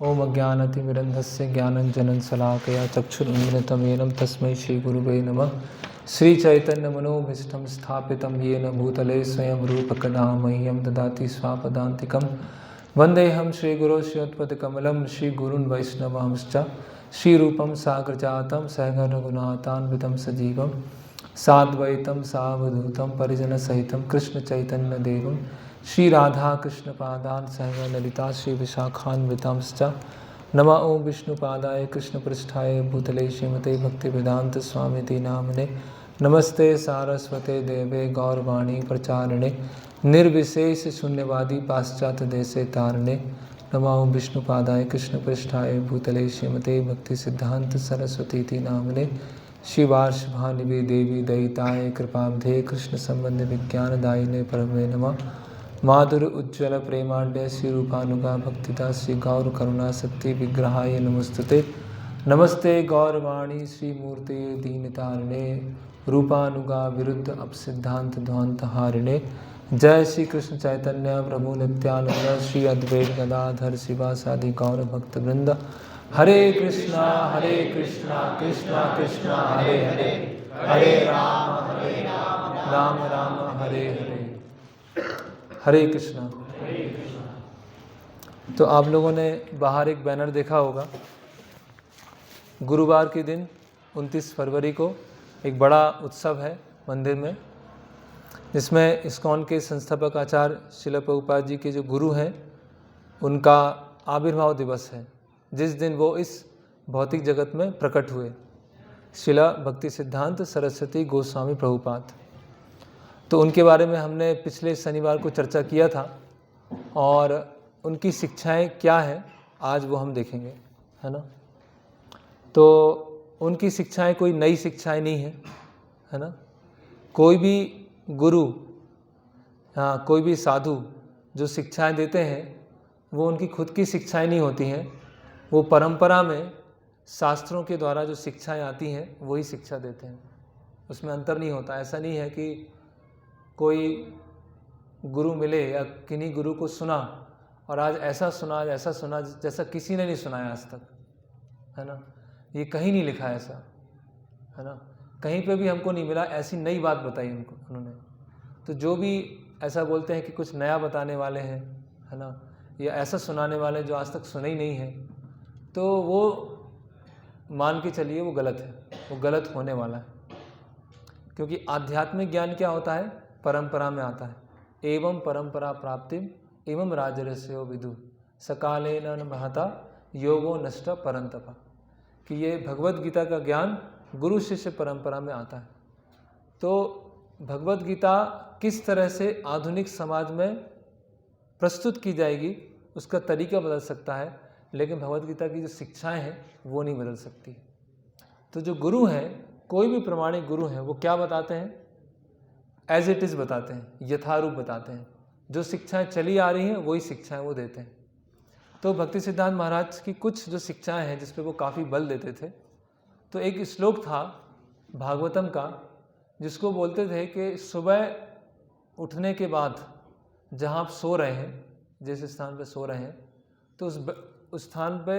ओम अज्ञानतिमिरन्धस्य ज्ञानञ्जनशलाकया चक्षुरुन्मिलितं येन तस्मै श्रीगुरुवे नमः। श्रीचैतन्यमनोभीष्टं स्थापितं येन भूतले स्वयं रूपकदा मह्यं ददाति स्वापदान्तिकं। वन्देऽहं श्रीगुरो श्रीयुतपदकमलं श्रीगुरून् वैष्णवांश्च श्रीरूपं साग्रजातं सहगणरघुनाथान्वितं सजीवं साद्वैतं सावधूतं परिजनसहितं कृष्णचैतन्यदेवं श्री राधा कृष्ण पादान सहगण ललिता श्री विशाखान्वितांश्च। नमः ओं विष्णुपादाय कृष्ण पृष्ठाय भूतले श्रीमते भक्ति वेदांत स्वामिति नामने। नमस्ते सारस्वते देवे गौरवाणी प्रचारिणे निर्विशेष शून्यवादी पाश्चात्य देशे तारणे। नमः ओं विष्णुपादाय कृष्ण पृष्ठाय भूतले श्रीमते भक्ति सिद्धांत सरस्वती नामने। शिवार्ष भानुवे देवी दयिताय कृपाब्धे कृष्ण संबंध विज्ञान दायिने परमे नमः। माधुर उज्ज्वल प्रेमाढ्य श्री रूपानुगा भक्तिदा श्री गौर करुणा शक्ति विग्रहाय नमस्तुते। नमस्ते गौरवाणी श्री मूर्ते दीनतारिणे रूपानुगा विरुद्ध अपसिद्धांत ध्वांत हारिणे। जय श्री कृष्ण चैतन्य प्रभु नित्यानंद श्री अद्वैत गदाधर शिवासादि गौर भक्त वृंद। हरे कृष्णा कृष्णा कृष्णा हरे हरे, हरे राम राम राम हरे हरे। हरे कृष्णा। तो आप लोगों ने बाहर एक बैनर देखा होगा। गुरुवार के दिन 29 फरवरी को एक बड़ा उत्सव है मंदिर में, जिसमें इस्कॉन के संस्थापक आचार्य श्रील प्रभुपाद जी के जो गुरु हैं उनका आविर्भाव दिवस है, जिस दिन वो इस भौतिक जगत में प्रकट हुए, श्रील भक्ति सिद्धांत सरस्वती गोस्वामी प्रभुपाद। तो उनके बारे में हमने पिछले शनिवार को चर्चा किया था और उनकी शिक्षाएं क्या हैं आज वो हम देखेंगे, है ना। तो उनकी शिक्षाएं कोई नई शिक्षाएं नहीं है ना। कोई भी गुरु, हाँ, कोई भी साधु जो शिक्षाएं देते हैं वो उनकी खुद की शिक्षाएं नहीं होती हैं। वो परंपरा में शास्त्रों के द्वारा जो शिक्षाएं आती हैं वही शिक्षा देते हैं, उसमें अंतर नहीं होता। ऐसा नहीं है कि कोई गुरु मिले या किन्हीं गुरु को सुना और आज ऐसा सुना जैसा किसी ने नहीं सुनाया आज तक, है ना। ये कहीं नहीं लिखा है ऐसा, है ना। कहीं पे भी हमको नहीं मिला ऐसी नई बात बताई उन्होंने। तो जो भी ऐसा बोलते हैं कि कुछ नया बताने वाले हैं, है ना, या ऐसा सुनाने वाले जो आज तक सुने ही नहीं है, तो वो मान के चलिए वो गलत है, वो गलत होने वाला है। क्योंकि आध्यात्मिक ज्ञान क्या होता है, परंपरा में आता है। एवं परंपरा प्राप्ति एवं राजर्षयो विदु सकाले न महता योगो नष्ट परंतपा, कि ये भगवत गीता का ज्ञान गुरु शिष्य परंपरा में आता है। तो भगवत गीता किस तरह से आधुनिक समाज में प्रस्तुत की जाएगी उसका तरीका बदल सकता है, लेकिन भगवत गीता की जो शिक्षाएं हैं वो नहीं बदल सकती। तो जो गुरु हैं, कोई भी प्रमाणिक गुरु हैं, वो क्या बताते हैं, एज इट इज़ बताते हैं, यथारूप बताते हैं। जो शिक्षाएं चली आ रही हैं वही शिक्षाएं वो देते हैं। तो भक्ति सिद्धांत महाराज की कुछ जो शिक्षाएं हैं जिस पे वो काफ़ी बल देते थे, तो एक श्लोक था भागवतम का जिसको बोलते थे कि सुबह उठने के बाद जहाँ आप सो रहे हैं, जिस स्थान पे सो रहे हैं, तो उस स्थान पे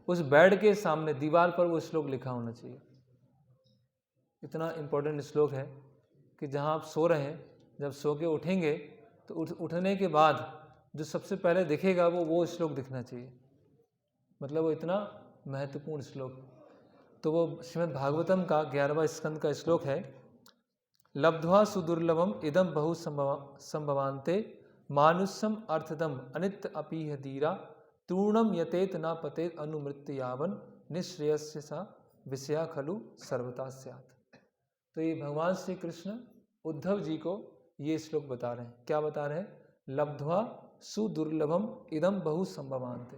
उस बेड के सामने दीवार पर वो श्लोक लिखा होना चाहिए। इतना इम्पोर्टेंट श्लोक है कि जहाँ आप सो रहे हैं, जब सो के उठेंगे तो उठने के बाद जो सबसे पहले दिखेगा वो श्लोक दिखना चाहिए। मतलब वो इतना महत्वपूर्ण श्लोक। तो वो श्रीमद् भागवतम का 11वां स्कंद का श्लोक है, लब्ध्वा सुदुर्लभम इदम बहु संभवान्ते मानुष्यम अर्थदम अनित्य अपीह धीरा तूर्णम यतेत न पतेत अनुमृत्य यावन निःश्रेयस्य सा विषया खलु सर्वता स्यात्। तो ये भगवान श्री कृष्ण उद्धव जी को ये श्लोक बता रहे हैं। क्या बता रहे हैं, लब्ध्वा सुदुर्लभम इदम बहु संभवान्ते।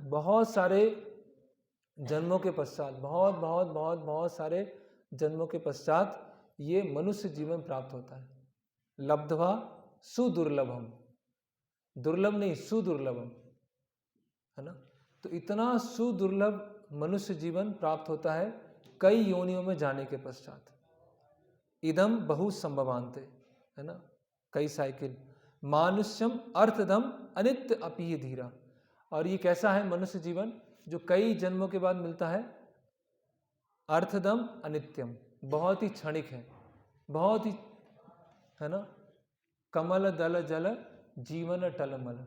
बहुत सारे जन्मों के पश्चात, बहुत सारे जन्मों के पश्चात ये मनुष्य जीवन प्राप्त होता है। लब्ध्वा सुदुर्लभम, दुर्लभ नहीं, सुदुर्लभम, है ना। तो इतना सुदुर्लभ मनुष्य जीवन प्राप्त होता है कई योनियों में जाने के पश्चात। इदम बहु संभवान्ते, है ना, कई साइकिल। मानुष्यम अर्थदम अनित्य अपीह धीरा, और ये कैसा है मनुष्य जीवन, जो कई जन्मों के बाद मिलता है, अर्थदम अनित्यम, बहुत ही क्षणिक है, बहुत ही, है ना। कमल दल जल जीवन टलमल,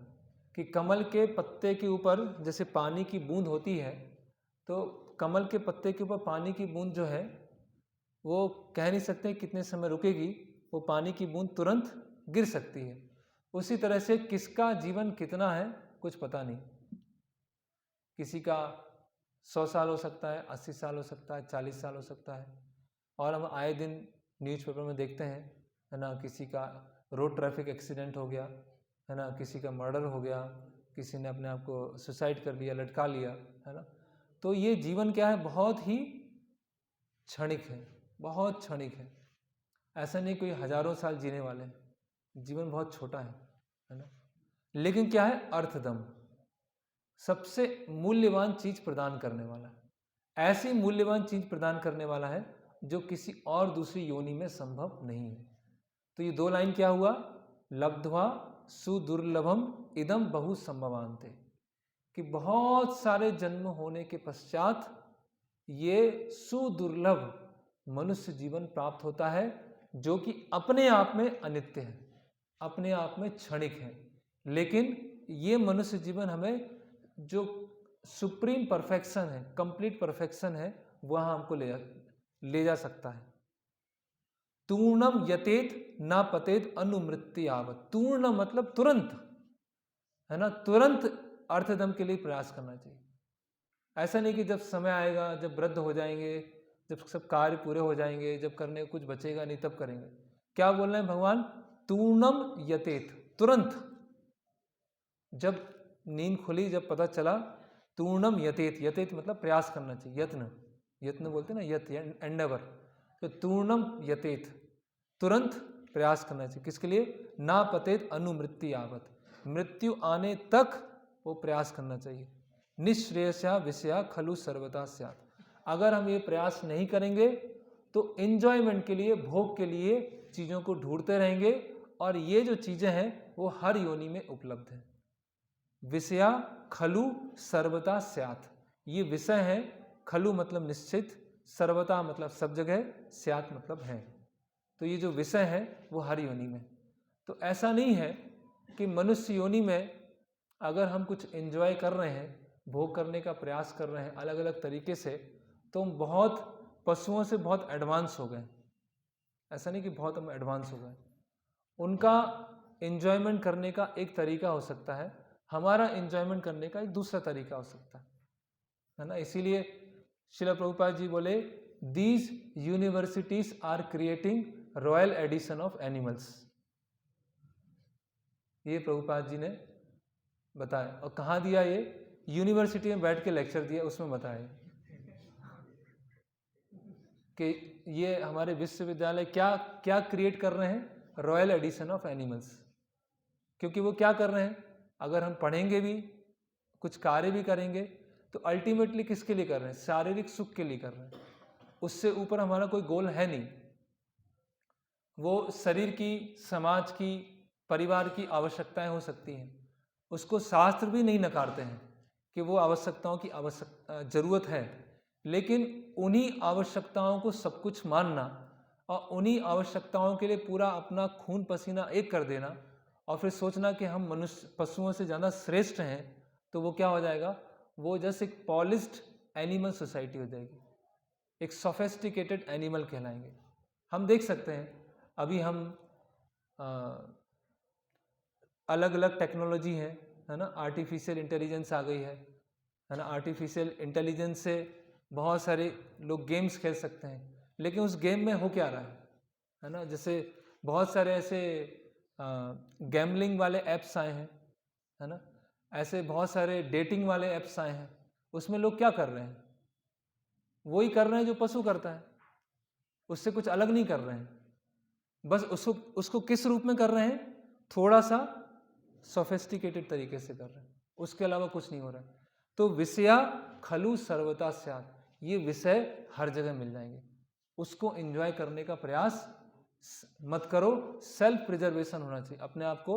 कि कमल के पत्ते के ऊपर जैसे पानी की बूंद होती है, तो कमल के पत्ते के ऊपर पानी की बूंद जो है वो कह नहीं सकते कितने समय रुकेगी, वो पानी की बूंद तुरंत गिर सकती है। उसी तरह से किसका जीवन कितना है कुछ पता नहीं, किसी का 100 साल हो सकता है, 80 साल हो सकता है, 40 साल हो सकता है। और हम आए दिन न्यूज़पेपर में देखते हैं, है ना, किसी का रोड ट्रैफिक एक्सीडेंट हो गया, है ना, किसी का मर्डर हो गया, किसी ने अपने आप को सुसाइड कर लिया, लटका लिया, है ना। तो ये जीवन क्या है, बहुत ही क्षणिक है, बहुत क्षणिक है। ऐसा नहीं कोई हजारों साल जीने वाले हैं, जीवन बहुत छोटा है ना। लेकिन क्या है, अर्थदम, सबसे मूल्यवान चीज प्रदान करने वाला है। ऐसी मूल्यवान चीज प्रदान करने वाला है जो किसी और दूसरी योनि में संभव नहीं है। तो ये दो लाइन क्या हुआ, लब्ध्वा सुदुर्लभम इदम बहु संभवान्ते, कि बहुत सारे जन्म होने के पश्चात ये सुदुर्लभ मनुष्य जीवन प्राप्त होता है, जो कि अपने आप में अनित्य है, अपने आप में क्षणिक है। लेकिन ये मनुष्य जीवन हमें जो सुप्रीम परफेक्शन है, कंप्लीट परफेक्शन है, वहां हमको ले जा सकता है। तूर्णम यतेत ना पतेत अनुमृत्यावत, तूर्ण मतलब तुरंत, है ना, तुरंत अर्थदम के लिए प्रयास करना चाहिए। ऐसा नहीं कि जब समय आएगा, जब वृद्ध हो जाएंगे, जब सब कार्य पूरे हो जाएंगे, जब करने को कुछ बचेगा नहीं तब करेंगे। क्या बोल रहे हैं भगवान, तूर्णम यतेत, तुरंत, जब नींद खुली, जब पता चला, तूर्णम यतेत, यतेत मतलब प्रयास करना चाहिए, यत्न, यत्न बोलते ना, यत एंडेवर, तो तूर्णम यतेत, तुरंत प्रयास करना चाहिए। किसके लिए, ना पतेत अनुमृत्यावत, मृत्यु आने तक वो प्रयास करना चाहिए। निःश्रेयसा विषया खलु सर्वदा स्यात्, अगर हम ये प्रयास नहीं करेंगे तो एंजॉयमेंट के लिए, भोग के लिए चीज़ों को ढूंढते रहेंगे, और ये जो चीज़ें हैं वो हर योनि में उपलब्ध हैं। विषया खलु सर्वदा स्यात्, ये विषय है, खलु मतलब निश्चित, सर्वदा मतलब सब जगह, स्यात् मतलब है। तो ये जो विषय है वो हर योनि में। तो ऐसा नहीं है कि मनुष्य योनि में अगर हम कुछ एंजॉय कर रहे हैं, भोग करने का प्रयास कर रहे हैं अलग अलग तरीके से, तो हम बहुत पशुओं से बहुत एडवांस हो गए। ऐसा नहीं कि बहुत हम एडवांस हो गए, उनका एंजॉयमेंट करने का एक तरीका हो सकता है, हमारा एंजॉयमेंट करने का एक दूसरा तरीका हो सकता है ना। इसीलिए श्रील प्रभुपाद जी बोले, these universities are creating royal edition of animals, ये प्रभुपाद जी ने बताया। और कहाँ दिया, ये यूनिवर्सिटी में बैठ के लेक्चर दिया, उसमें बताया कि ये हमारे विश्वविद्यालय क्या क्या क्रिएट कर रहे हैं, रॉयल एडिशन ऑफ एनिमल्स। क्योंकि वो क्या कर रहे हैं, अगर हम पढ़ेंगे भी, कुछ कार्य भी करेंगे, तो अल्टीमेटली किसके लिए कर रहे हैं, शारीरिक सुख के लिए कर रहे हैं, उससे ऊपर हमारा कोई गोल है नहीं। वो शरीर की, समाज की, परिवार की आवश्यकताएं हो सकती हैं, उसको शास्त्र भी नहीं नकारते हैं कि वो आवश्यकताओं की जरूरत है, लेकिन उन्हीं आवश्यकताओं को सब कुछ मानना और उन्हीं आवश्यकताओं के लिए पूरा अपना खून पसीना एक कर देना और फिर सोचना कि हम मनुष्य पशुओं से ज़्यादा श्रेष्ठ हैं, तो वो क्या हो जाएगा, वो जैसे एक पॉलिश्ड एनिमल सोसाइटी हो जाएगी, एक सोफेस्टिकेटेड एनिमल कहलाएंगे। हम देख सकते हैं, अभी हम अलग अलग टेक्नोलॉजी है ना, आर्टिफिशियल इंटेलिजेंस आ गई है ना। आर्टिफिशियल इंटेलिजेंस से बहुत सारे लोग गेम्स खेल सकते हैं, लेकिन उस गेम में हो क्या रहा है ना। जैसे बहुत सारे ऐसे गैमलिंग वाले ऐप्स आए हैं, है ना, ऐसे बहुत सारे डेटिंग वाले ऐप्स आए हैं, उसमें लोग क्या कर रहे हैं, वही कर रहे हैं जो पशु करता है, उससे कुछ अलग नहीं कर रहे हैं, बस उसको किस रूप में कर रहे हैं, थोड़ा सा सोफिस्टिकेटेड तरीके से कर रहे हैं, उसके अलावा कुछ नहीं हो रहा है। तो विषया खलु सर्वदा स्यात्, ये विषय हर जगह मिल जाएंगे, उसको एंजॉय करने का प्रयास मत करो। सेल्फ प्रिजर्वेशन होना चाहिए, अपने आप को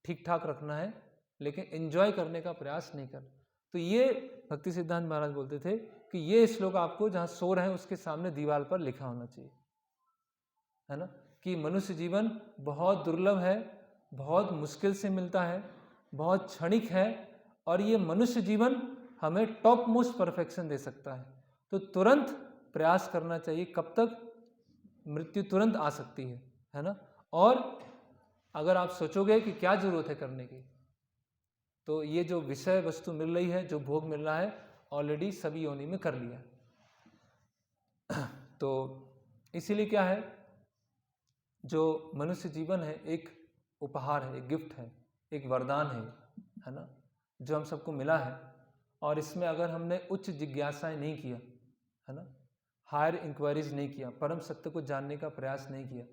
ठीक ठाक रखना है, लेकिन एंजॉय करने का प्रयास नहीं कर। तो ये भक्ति सिद्धांत महाराज बोलते थे कि ये श्लोक आपको जहाँ सो रहे हैं उसके सामने दीवार पर लिखा होना चाहिए, है ना, कि मनुष्य जीवन बहुत दुर्लभ है, बहुत मुश्किल से मिलता है, बहुत क्षणिक है, और ये मनुष्य जीवन हमें टॉप मोस्ट परफेक्शन दे सकता है। तो तुरंत प्रयास करना चाहिए, कब तक? मृत्यु तुरंत आ सकती है ना। और अगर आप सोचोगे कि क्या जरूरत है करने की, तो ये जो विषय वस्तु मिल रही है, जो भोग मिल रहा है, ऑलरेडी सभी योनि में कर लिया। तो इसीलिए क्या है, जो मनुष्य जीवन है एक उपहार है, एक गिफ्ट है, एक वरदान है ना, जो हम सबको मिला है। और इसमें अगर हमने उच्च जिज्ञासाएं नहीं किया, है ना, हायर इंक्वायरीज नहीं किया, परम सत्य को जानने का प्रयास नहीं किया,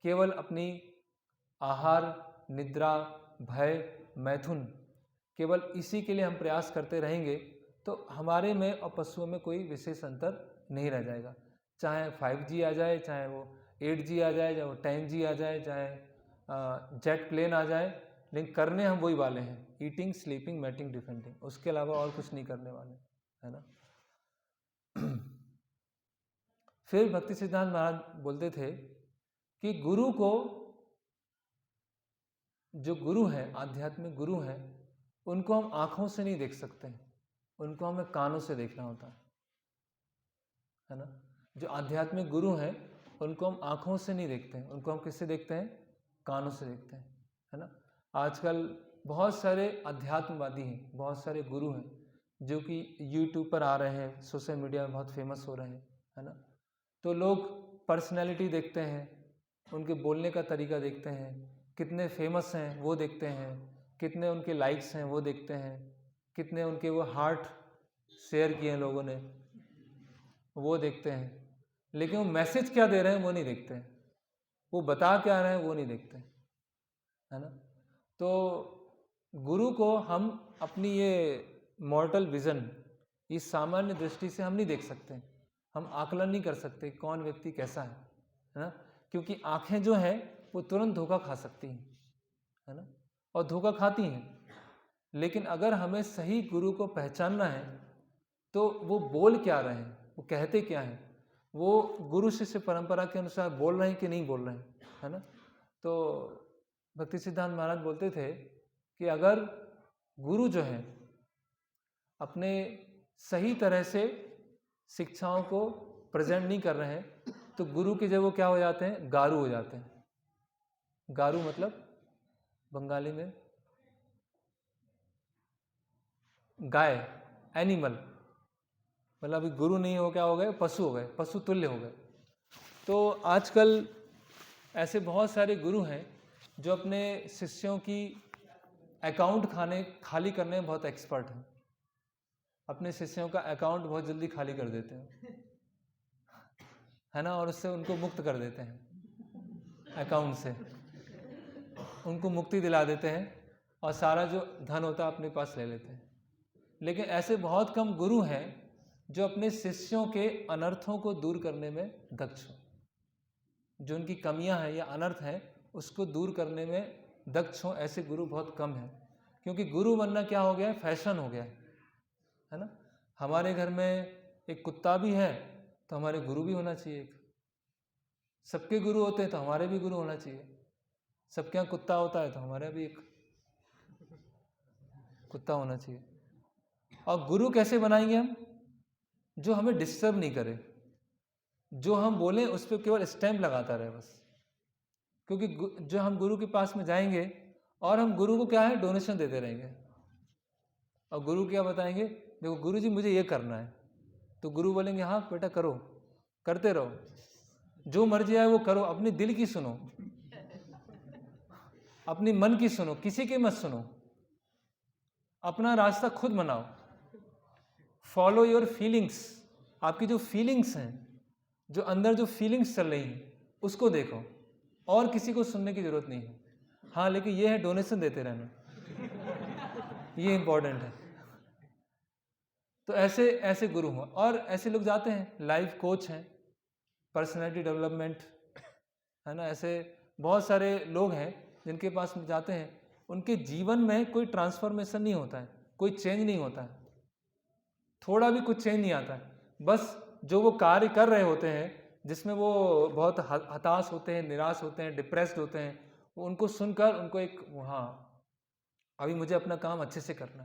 केवल अपनी आहार, निद्रा, भय, मैथुन, केवल इसी के लिए हम प्रयास करते रहेंगे, तो हमारे में और पशुओं में कोई विशेष अंतर नहीं रह जाएगा। चाहे 5G आ जाए, चाहे वो 8G आ जाए, चाहे वो 10G आ जाए, चाहे जेट प्लेन आ जाए, लेकिन करने हम वही वाले हैं, ईटिंग, स्लीपिंग, मैटिंग, डिफेंडिंग, उसके अलावा और कुछ नहीं करने वाले, है ना। फिर भक्ति सिद्धांत महाराज बोलते थे कि गुरु को, जो गुरु है, आध्यात्मिक गुरु है, उनको हम आंखों से नहीं देख सकते हैं, उनको हमें कानों से देखना होता है ना। जो आध्यात्मिक गुरु हैं उनको हम आंखों से नहीं देखते हैं, उनको हम किससे देखते हैं? कानों से देखते हैं, है ना। आजकल बहुत सारे अध्यात्मवादी हैं, बहुत सारे गुरु हैं जो कि यूट्यूब पर आ रहे हैं, सोशल मीडिया में बहुत फेमस हो रहे हैं, है ना। तो लोग पर्सनैलिटी देखते हैं, उनके बोलने का तरीका देखते हैं, कितने फेमस हैं वो देखते हैं, कितने उनके लाइक्स हैं वो देखते हैं, कितने उनके वो हार्ट शेयर किए हैं लोगों ने वो देखते हैं, लेकिन वो मैसेज क्या दे रहे हैं वो नहीं देखते हैं, वो बता क्या रहे हैं वो नहीं देखते हैं, है ना। तो गुरु को हम अपनी ये मॉर्टल विजन, इस सामान्य दृष्टि से हम नहीं देख सकते, हम आकलन नहीं कर सकते कौन व्यक्ति कैसा है ना, क्योंकि आंखें जो हैं वो तुरंत धोखा खा सकती हैं, है ना, और धोखा खाती हैं। लेकिन अगर हमें सही गुरु को पहचानना है तो वो बोल क्या रहे हैं, वो कहते क्या हैं, वो गुरु शिष्य परंपरा के अनुसार बोल रहे हैं कि नहीं बोल रहे हैं, है ना। तो भक्ति सिद्धांत महाराज बोलते थे कि अगर गुरु जो है अपने सही तरह से शिक्षाओं को प्रेजेंट नहीं कर रहे हैं, तो गुरु के जब वो क्या हो जाते हैं? गारू हो जाते हैं। गारू मतलब बंगाली में गाय, एनिमल, मतलब अभी गुरु नहीं हो, क्या हो गए? पशु हो गए, पशु तुल्य हो गए। तो आजकल ऐसे बहुत सारे गुरु हैं जो अपने शिष्यों की अकाउंट खाली करने में बहुत एक्सपर्ट हैं, अपने शिष्यों का अकाउंट बहुत जल्दी खाली कर देते हैं, है ना, और उससे उनको मुक्त कर देते हैं, अकाउंट से उनको मुक्ति दिला देते हैं और सारा जो धन होता है अपने पास ले लेते हैं। लेकिन ऐसे बहुत कम गुरु हैं जो अपने शिष्यों के अनर्थों को दूर करने में दक्ष हो, जो उनकी कमियां हैं या अनर्थ हैं उसको दूर करने में दक्ष हो, ऐसे गुरु बहुत कम हैं। क्योंकि गुरु बनना क्या हो गया है? फैशन हो गया है ना। हमारे घर में एक कुत्ता भी है तो हमारे गुरु भी होना चाहिए एक, सबके गुरु होते हैं तो हमारे भी गुरु होना चाहिए, सबके यहाँ कुत्ता होता है तो हमारा भी एक कुत्ता होना चाहिए। और गुरु कैसे बनाएंगे हम? जो हमें डिस्टर्ब नहीं करे, जो हम बोलें उस पर केवल स्टैंप लगाता रहे बस। क्योंकि जो हम गुरु के पास में जाएंगे और हम गुरु को क्या है? डोनेशन देते रहेंगे, और गुरु क्या बताएंगे? देखो गुरु जी मुझे ये करना है, तो गुरु बोलेंगे हाँ बेटा करो, करते रहो, जो मर्जी आए वो करो, अपनी दिल की सुनो, अपनी मन की सुनो, किसी की मत सुनो, अपना रास्ता खुद बनाओ, फॉलो योर फीलिंग्स। आपकी जो फीलिंग्स हैं, जो अंदर जो फीलिंग्स चल रही हैं उसको देखो, और किसी को सुनने की जरूरत नहीं है। हाँ लेकिन ये है डोनेशन देते रहना, ये इंपॉर्टेंट है। तो ऐसे ऐसे गुरु हो, और ऐसे लोग जाते हैं, लाइफ कोच हैं, पर्सनैलिटी डेवलपमेंट, है ना, ऐसे बहुत सारे लोग हैं जिनके पास जाते हैं, उनके जीवन में कोई ट्रांसफॉर्मेशन नहीं होता है, कोई चेंज नहीं होता है, थोड़ा भी कुछ चेंज नहीं आता है। बस जो वो कार्य कर रहे होते हैं जिसमें वो बहुत हताश होते हैं, निराश होते हैं, डिप्रेस्ड होते हैं, वो उनको सुनकर उनको एक हाँ अभी मुझे अपना काम अच्छे से करना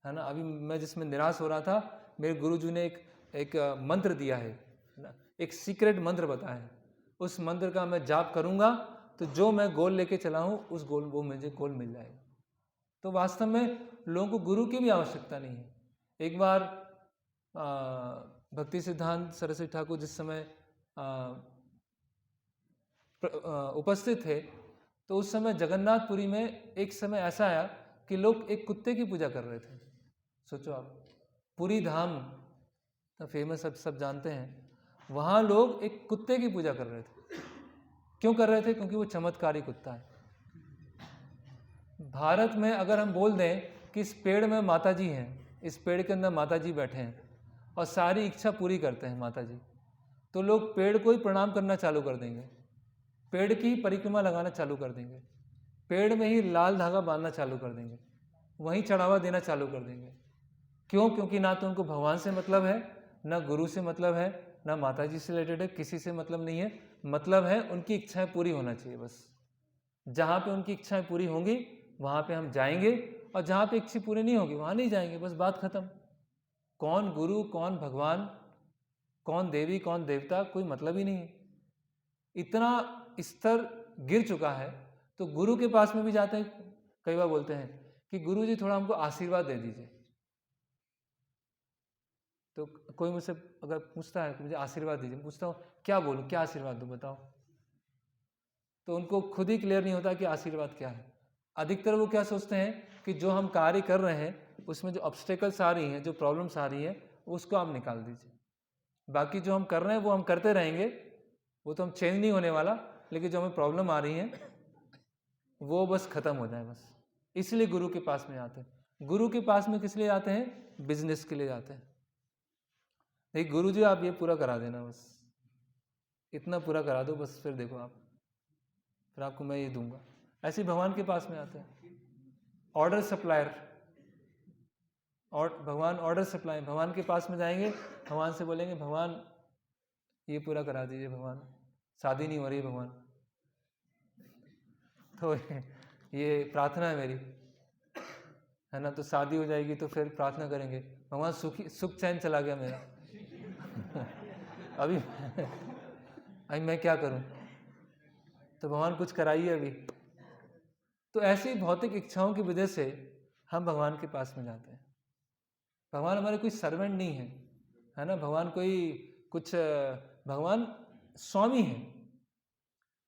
है ना। अभी मैं जिसमें निराश हो रहा था, मेरे गुरुजी ने एक मंत्र दिया है ना, एक सीक्रेट मंत्र बताया है, उस मंत्र का मैं जाप करूंगा तो जो मैं गोल लेके चला हूँ उस गोल वो मुझे गोल मिल जाएगा। तो वास्तव में लोगों को गुरु की भी आवश्यकता नहीं है। एक बार भक्ति सिद्धांत सरस्वती ठाकुर जिस समय उपस्थित थे, तो उस समय जगन्नाथपुरी में एक समय ऐसा आया कि लोग एक कुत्ते की पूजा कर रहे थे। सोचो आप, पुरी धाम तो फेमस सब जानते हैं, वहाँ लोग एक कुत्ते की पूजा कर रहे थे। क्यों कर रहे थे? क्योंकि वो चमत्कारी कुत्ता है। भारत में अगर हम बोल दें कि इस पेड़ में माता जी हैं, इस पेड़ के अंदर माता जी बैठे हैं और सारी इच्छा पूरी करते हैं माता जी, तो लोग पेड़ को ही प्रणाम करना चालू कर देंगे, पेड़ की परिक्रमा लगाना चालू कर देंगे, पेड़ में ही लाल धागा बांधना चालू कर देंगे, वहीं चढ़ावा देना चालू कर देंगे। क्यों? क्योंकि ना तो उनको भगवान से मतलब है, ना गुरु से मतलब है, ना माता जी से रिलेटेड है, किसी से मतलब नहीं है। मतलब है उनकी इच्छाएं पूरी होना चाहिए बस। जहाँ पे उनकी इच्छाएं पूरी होंगी वहाँ पे हम जाएंगे, और जहाँ पे इच्छा पूरी नहीं होगी वहाँ नहीं जाएंगे, बस बात खत्म। कौन गुरु, कौन भगवान, कौन देवी, कौन देवता, कोई मतलब ही नहीं है। इतना स्तर गिर चुका है, तो गुरु के पास में भी जाते हैं, कई बार बोलते हैं कि गुरु जी थोड़ा हमको आशीर्वाद दे दीजिए। तो कोई मुझसे अगर पूछता है कि मुझे आशीर्वाद दीजिए, पूछता हूँ क्या बोलूँ, क्या आशीर्वाद दूँ बताओ, तो उनको खुद ही क्लियर नहीं होता कि आशीर्वाद क्या है। अधिकतर वो क्या सोचते हैं कि जो हम कार्य कर रहे हैं उसमें जो ऑब्स्टेकल्स आ रही हैं, जो प्रॉब्लम्स आ रही हैं, उसको आप निकाल दीजिए। बाकी जो हम कर रहे हैं वो हम करते रहेंगे, वो तो हम चेंज नहीं होने वाला, लेकिन जो हमें प्रॉब्लम आ रही है वो बस खत्म हो जाए बस। इसलिए गुरु के पास में आते हैं। गुरु के पास में किस लिए आते हैं? बिजनेस के लिए जाते हैं। देखिए गुरु जी आप ये पूरा करा देना, बस इतना पूरा करा दो बस, फिर देखो आप, फिर आपको मैं ये दूंगा। ऐसे भगवान के पास में आते हैं, ऑर्डर सप्लायर। और भगवान ऑर्डर सप्लाई, भगवान के पास में जाएंगे, भगवान से बोलेंगे भगवान ये पूरा करा दीजिए, भगवान शादी नहीं हो रही भगवान, तो ये प्रार्थना है मेरी, है ना, तो शादी हो जाएगी तो फिर प्रार्थना करेंगे भगवान सुख चैन चला गया मेरा अभी अभी मैं क्या करूं, तो भगवान कुछ कराइए अभी। तो ऐसी भौतिक इच्छाओं की वजह से हम भगवान के पास में जाते हैं। भगवान हमारे कोई सर्वेंट नहीं है ना, भगवान कोई कुछ, भगवान स्वामी है।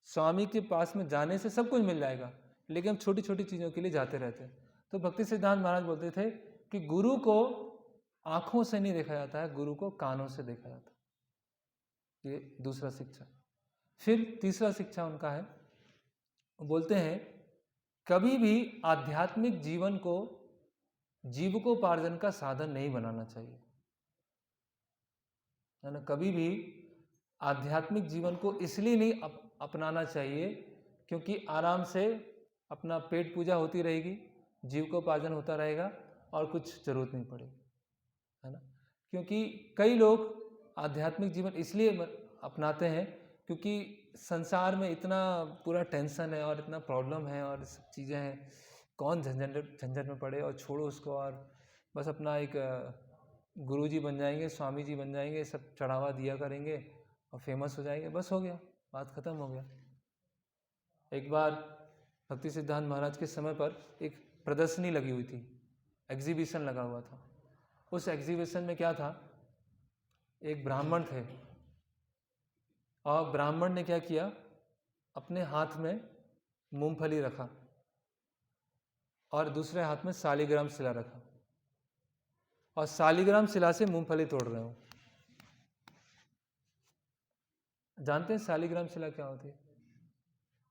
स्वामी के पास में जाने से सब कुछ मिल जाएगा, लेकिन हम छोटी छोटी चीज़ों के लिए जाते रहते हैं। तो भक्ति सिद्धांत महाराज बोलते थे कि गुरु को आंखों से नहीं देखा जाता है, गुरु को कानों से देखा जाता है। ये दूसरा शिक्षा। फिर तीसरा शिक्षा उनका है, बोलते हैं कभी भी आध्यात्मिक जीवन को जीविकोपार्जन का साधन नहीं बनाना चाहिए, है ना। कभी भी आध्यात्मिक जीवन को इसलिए नहीं अपनाना चाहिए क्योंकि आराम से अपना पेट पूजा होती रहेगी, जीविकोपार्जन होता रहेगा और कुछ जरूरत नहीं पड़ेगी, है ना। क्योंकि कई लोग आध्यात्मिक जीवन इसलिए अपनाते हैं क्योंकि संसार में इतना पूरा टेंशन है और इतना प्रॉब्लम है और सब चीज़ें हैं, कौन झंझट में पड़े, और छोड़ो उसको, और बस अपना एक गुरुजी बन जाएंगे, स्वामी जी बन जाएंगे, सब चढ़ावा दिया करेंगे और फेमस हो जाएंगे, बस हो गया, बात खत्म हो गया। एक बार भक्ति सिद्धांत महाराज के समय पर एक प्रदर्शनी लगी हुई थी, एग्जीबिशन लगा हुआ था। उस एग्जीबिशन में क्या था, एक ब्राह्मण थे और ब्राह्मण ने क्या किया, अपने हाथ में मूंगफली रखा और दूसरे हाथ में शालिग्राम शिला रखा, और शालिग्राम शिला से मूंगफली तोड़ रहे हो। जानते हैं शालिग्राम शिला क्या होती है?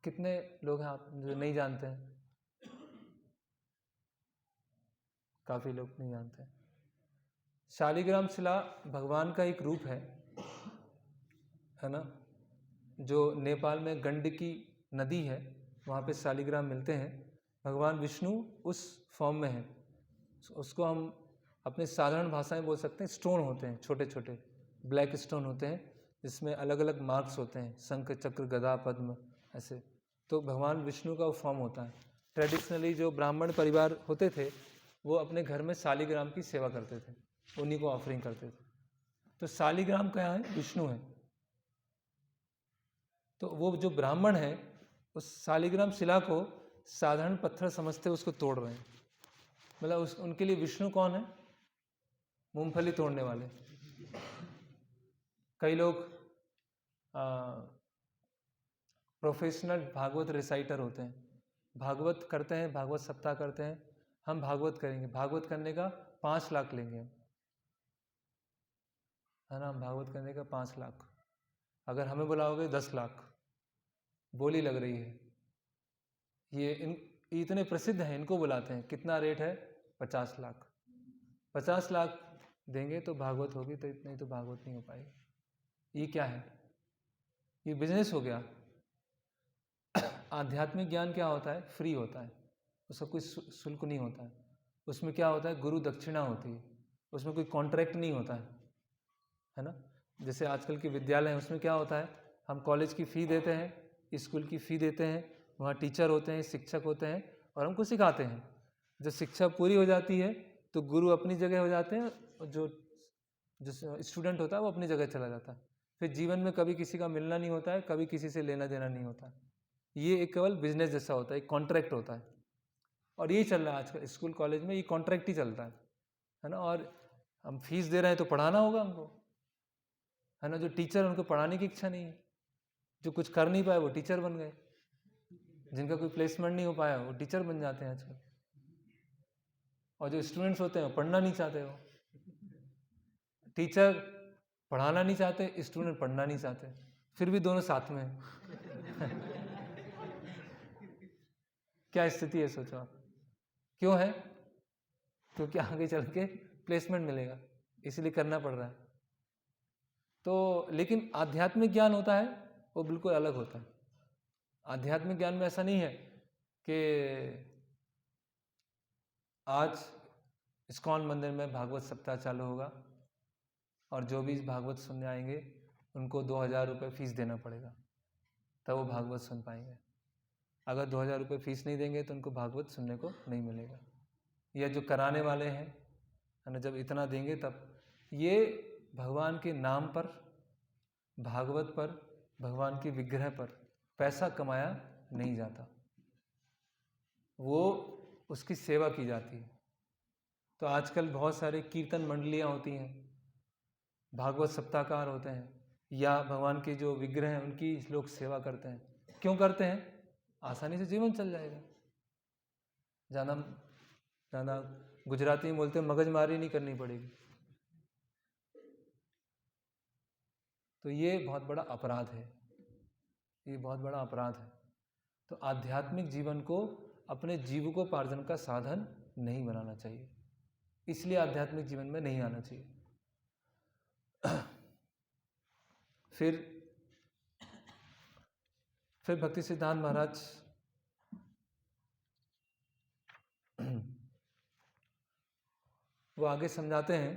कितने लोग हैं आप जो नहीं जानते हैं? काफी लोग नहीं जानते हैं। शालिग्राम शिला भगवान का एक रूप है ना। जो नेपाल में गंडकी नदी है वहाँ पे शालिग्राम मिलते हैं, भगवान विष्णु उस फॉर्म में है। उसको हम अपने साधारण भाषा में बोल सकते हैं, स्टोन होते हैं, छोटे छोटे ब्लैक स्टोन होते हैं, जिसमें अलग अलग मार्क्स होते हैं, शंख चक्र गदा पद्म ऐसे। तो भगवान विष्णु का वो फॉर्म होता है। ट्रेडिशनली जो ब्राह्मण परिवार होते थे वो अपने घर में शालिग्राम की सेवा करते थे, उन्हीं को ऑफरिंग करते थे। तो शालिग्राम क्या है? विष्णु है। तो वो जो ब्राह्मण है उस शालिग्राम शिला को साधारण पत्थर समझते हुए उसको तोड़ रहे हैं। मतलब उनके लिए विष्णु कौन है? मूंगफली तोड़ने वाले। कई लोग प्रोफेशनल भागवत रिसाइटर होते हैं, भागवत करते हैं, भागवत सप्ताह करते हैं। हम भागवत करेंगे, भागवत करने का 5 लाख लेंगे हम, है ना। भागवत करने का 5 लाख। अगर हमें बुलाओगे 10 लाख, बोली लग रही है। ये इतने प्रसिद्ध हैं, इनको बुलाते हैं। कितना रेट है? 50 लाख। 50 लाख देंगे तो भागवत होगी, तो इतनी तो भागवत नहीं हो पाएगी। ये क्या है? ये बिजनेस हो गया। आध्यात्मिक ज्ञान क्या होता है? फ्री होता है, उसका कोई शुल्क नहीं होता है। उसमें क्या होता है? गुरु दक्षिणा होती है, उसमें कोई कॉन्ट्रैक्ट नहीं होता है ना। जैसे आजकल के विद्यालय हैं, उसमें क्या होता है? हम कॉलेज की फ़ी देते हैं, स्कूल की फ़ी देते हैं, वहाँ टीचर होते हैं, शिक्षक होते हैं और हमको सिखाते हैं। जब शिक्षा पूरी हो जाती है तो गुरु अपनी जगह हो जाते हैं और जो स्टूडेंट होता है वो अपनी जगह चला जाता है। फिर जीवन में कभी किसी का मिलना नहीं होता है, कभी किसी से लेना देना नहीं होता है। ये एक केवल बिजनेस जैसा होता है, एक कॉन्ट्रैक्ट होता है। और यही चल रहा है आजकल स्कूल कॉलेज में, ये कॉन्ट्रैक्ट ही चलता है ना। और हम फीस दे रहे हैं तो पढ़ाना होगा हमको, है ना। जो टीचर, उनको पढ़ाने की इच्छा नहीं है। जो कुछ कर नहीं पाए वो टीचर बन गए, जिनका कोई प्लेसमेंट नहीं हो पाया वो टीचर बन जाते हैं आजकल। और जो स्टूडेंट्स होते हैं वो पढ़ना नहीं चाहते हो। टीचर पढ़ाना नहीं चाहते, स्टूडेंट पढ़ना नहीं चाहते, फिर भी दोनों साथ में हैं। क्या स्थिति है सोचो आप। क्यों है? क्योंकि आगे चल के प्लेसमेंट मिलेगा, इसलिए करना पड़ रहा है। तो लेकिन आध्यात्मिक ज्ञान होता है वो बिल्कुल अलग होता है। आध्यात्मिक ज्ञान में ऐसा नहीं है कि आज इस्कॉन मंदिर में भागवत सप्ताह चालू होगा और जो भी भागवत सुनने आएंगे उनको 2000 रुपये फीस देना पड़ेगा, तब वो भागवत सुन पाएंगे। अगर 2000 रुपये फीस नहीं देंगे तो उनको भागवत सुनने को नहीं मिलेगा। या जो कराने वाले हैं, है ना, जब इतना देंगे तब। ये भगवान के नाम पर, भागवत पर, भगवान के विग्रह पर पैसा कमाया नहीं जाता, वो उसकी सेवा की जाती है। तो आजकल बहुत सारे कीर्तन मंडलियाँ होती हैं, भागवत सप्ताहकार होते हैं, या भगवान के जो विग्रह हैं उनकी लोग सेवा करते हैं। क्यों करते हैं? आसानी से जीवन चल जाएगा। ज़्यादा गुजराती में बोलते हैं, मगजमारी नहीं करनी पड़ेगी। तो ये बहुत बड़ा अपराध है, ये बहुत बड़ा अपराध है। तो आध्यात्मिक जीवन को अपने जीविकोपार्जन का साधन नहीं बनाना चाहिए, इसलिए आध्यात्मिक जीवन में नहीं आना चाहिए। फिर भक्ति सिद्धांत महाराज वो आगे समझाते हैं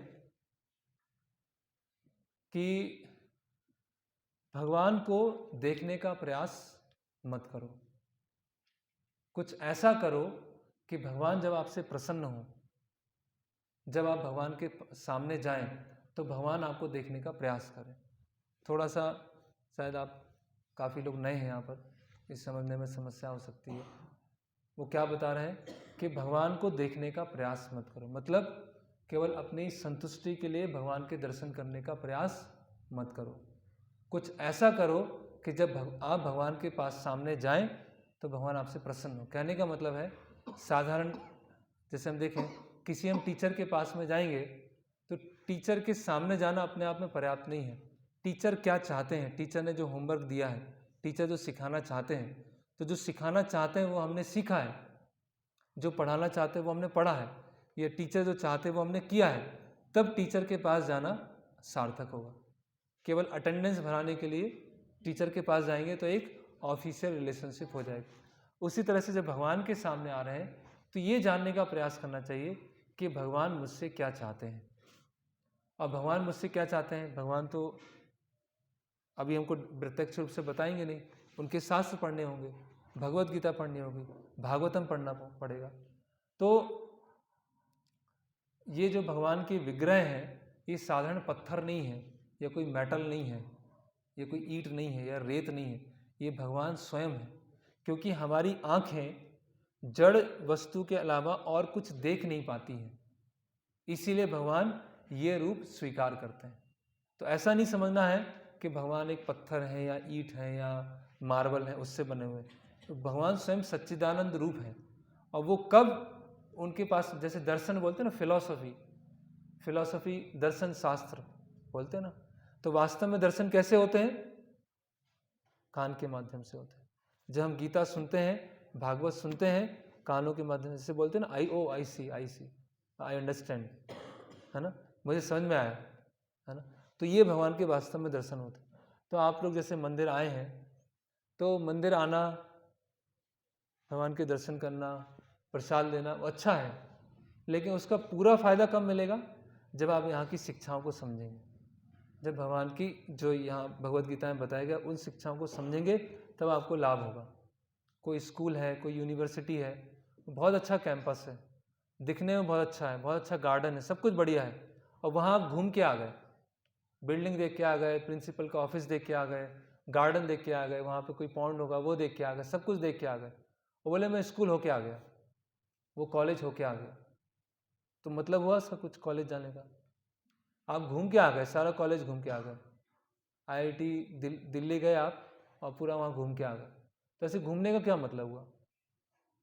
कि भगवान को देखने का प्रयास मत करो, कुछ ऐसा करो कि भगवान जब आपसे प्रसन्न हो, जब आप भगवान के सामने जाएं तो भगवान आपको देखने का प्रयास करें। थोड़ा सा शायद आप काफ़ी लोग नए हैं यहाँ पर, इस समझने में समस्या हो सकती है। वो क्या बता रहे हैं कि भगवान को देखने का प्रयास मत करो, मतलब केवल अपनी संतुष्टि के लिए भगवान के दर्शन करने का प्रयास मत करो। कुछ ऐसा करो कि जब आप भगवान के पास सामने जाएं तो भगवान आपसे प्रसन्न हो। कहने का मतलब है, साधारण जैसे हम देखें, किसी हम टीचर के पास में जाएंगे तो टीचर के सामने जाना अपने आप में पर्याप्त नहीं है। टीचर क्या चाहते हैं, टीचर ने जो होमवर्क दिया है, टीचर जो सिखाना चाहते हैं, तो जो सिखाना चाहते हैं वो हमने सीखा है, जो पढ़ाना चाहते हैं वो हमने पढ़ा है, ये टीचर जो चाहते हैं वो हमने किया है, तब टीचर के पास जाना सार्थक होगा। केवल अटेंडेंस भराने के लिए टीचर के पास जाएंगे तो एक ऑफिशियल रिलेशनशिप हो जाएगा, उसी तरह से जब भगवान के सामने आ रहे हैं तो ये जानने का प्रयास करना चाहिए कि भगवान मुझसे क्या चाहते हैं। और भगवान मुझसे क्या चाहते हैं, भगवान तो अभी हमको प्रत्यक्ष रूप से बताएंगे नहीं, उनके शास्त्र पढ़ने होंगे, भगवत गीता पढ़नी होगी, भागवतम पढ़ना पड़ेगा। तो ये जो भगवान के विग्रह हैं ये साधारण पत्थर नहीं है, या कोई मेटल नहीं है, ये कोई ईंट नहीं है या रेत नहीं है, ये भगवान स्वयं है। क्योंकि हमारी आँखें जड़ वस्तु के अलावा और कुछ देख नहीं पाती हैं, इसीलिए भगवान ये रूप स्वीकार करते हैं। तो ऐसा नहीं समझना है कि भगवान एक पत्थर है या ईंट है या मार्बल है उससे बने हुए। तो भगवान स्वयं सच्चिदानंद रूप है। और वो कब उनके पास, जैसे दर्शन बोलते हैं ना, फिलॉसफी दर्शन शास्त्र बोलते हैं ना, तो वास्तव में दर्शन कैसे होते हैं? कान के माध्यम से होते हैं। जब हम गीता सुनते हैं, भागवत सुनते हैं, कानों के माध्यम से बोलते हैं ना, आई अंडरस्टैंड, है ना, मुझे समझ में आया, है ना। तो ये भगवान के वास्तव में दर्शन होते हैं। तो आप लोग जैसे मंदिर आए हैं, तो मंदिर आना, भगवान के दर्शन करना, प्रसाद लेना अच्छा है, लेकिन उसका पूरा फायदा कब मिलेगा? जब आप यहाँ की शिक्षाओं को समझेंगे, जब भगवान की जो यहाँ भगवत गीता में बताया गया उन शिक्षाओं को समझेंगे, तब आपको लाभ होगा। कोई स्कूल है, कोई यूनिवर्सिटी है, बहुत अच्छा कैंपस है, दिखने में बहुत अच्छा है, बहुत अच्छा गार्डन है, सब कुछ बढ़िया है, और वहाँ आप घूम के आ गए, बिल्डिंग देख के आ गए, प्रिंसिपल का ऑफिस देख के आ गए, गार्डन देख के आ गए, वहाँ पे कोई पॉन्ड होगा वो देख के आ गए, सब कुछ देख के आ गए, वो बोले मैं स्कूल होके आ गया, वो कॉलेज होके आ गया। तो मतलब हुआ उसका कुछ कॉलेज जाने का? आप घूम के आ गए, सारा कॉलेज घूम के आ गए, IIT दिल्ली गए आप और पूरा वहाँ घूम के आ गए। तो ऐसे घूमने का क्या मतलब हुआ?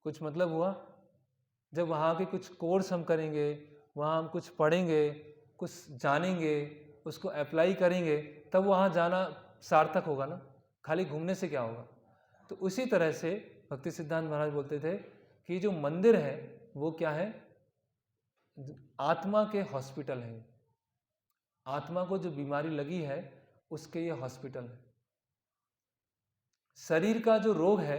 कुछ मतलब हुआ? जब वहाँ के कुछ कोर्स हम करेंगे, वहाँ हम कुछ पढ़ेंगे, कुछ जानेंगे, उसको अप्लाई करेंगे, तब वहाँ जाना सार्थक होगा ना, खाली घूमने से क्या होगा? तो उसी तरह से भक्ति सिद्धांत महाराज बोलते थे कि जो मंदिर है वो क्या है? आत्मा के हॉस्पिटल है। आत्मा को जो बीमारी लगी है उसके ये हॉस्पिटल है। शरीर का जो रोग है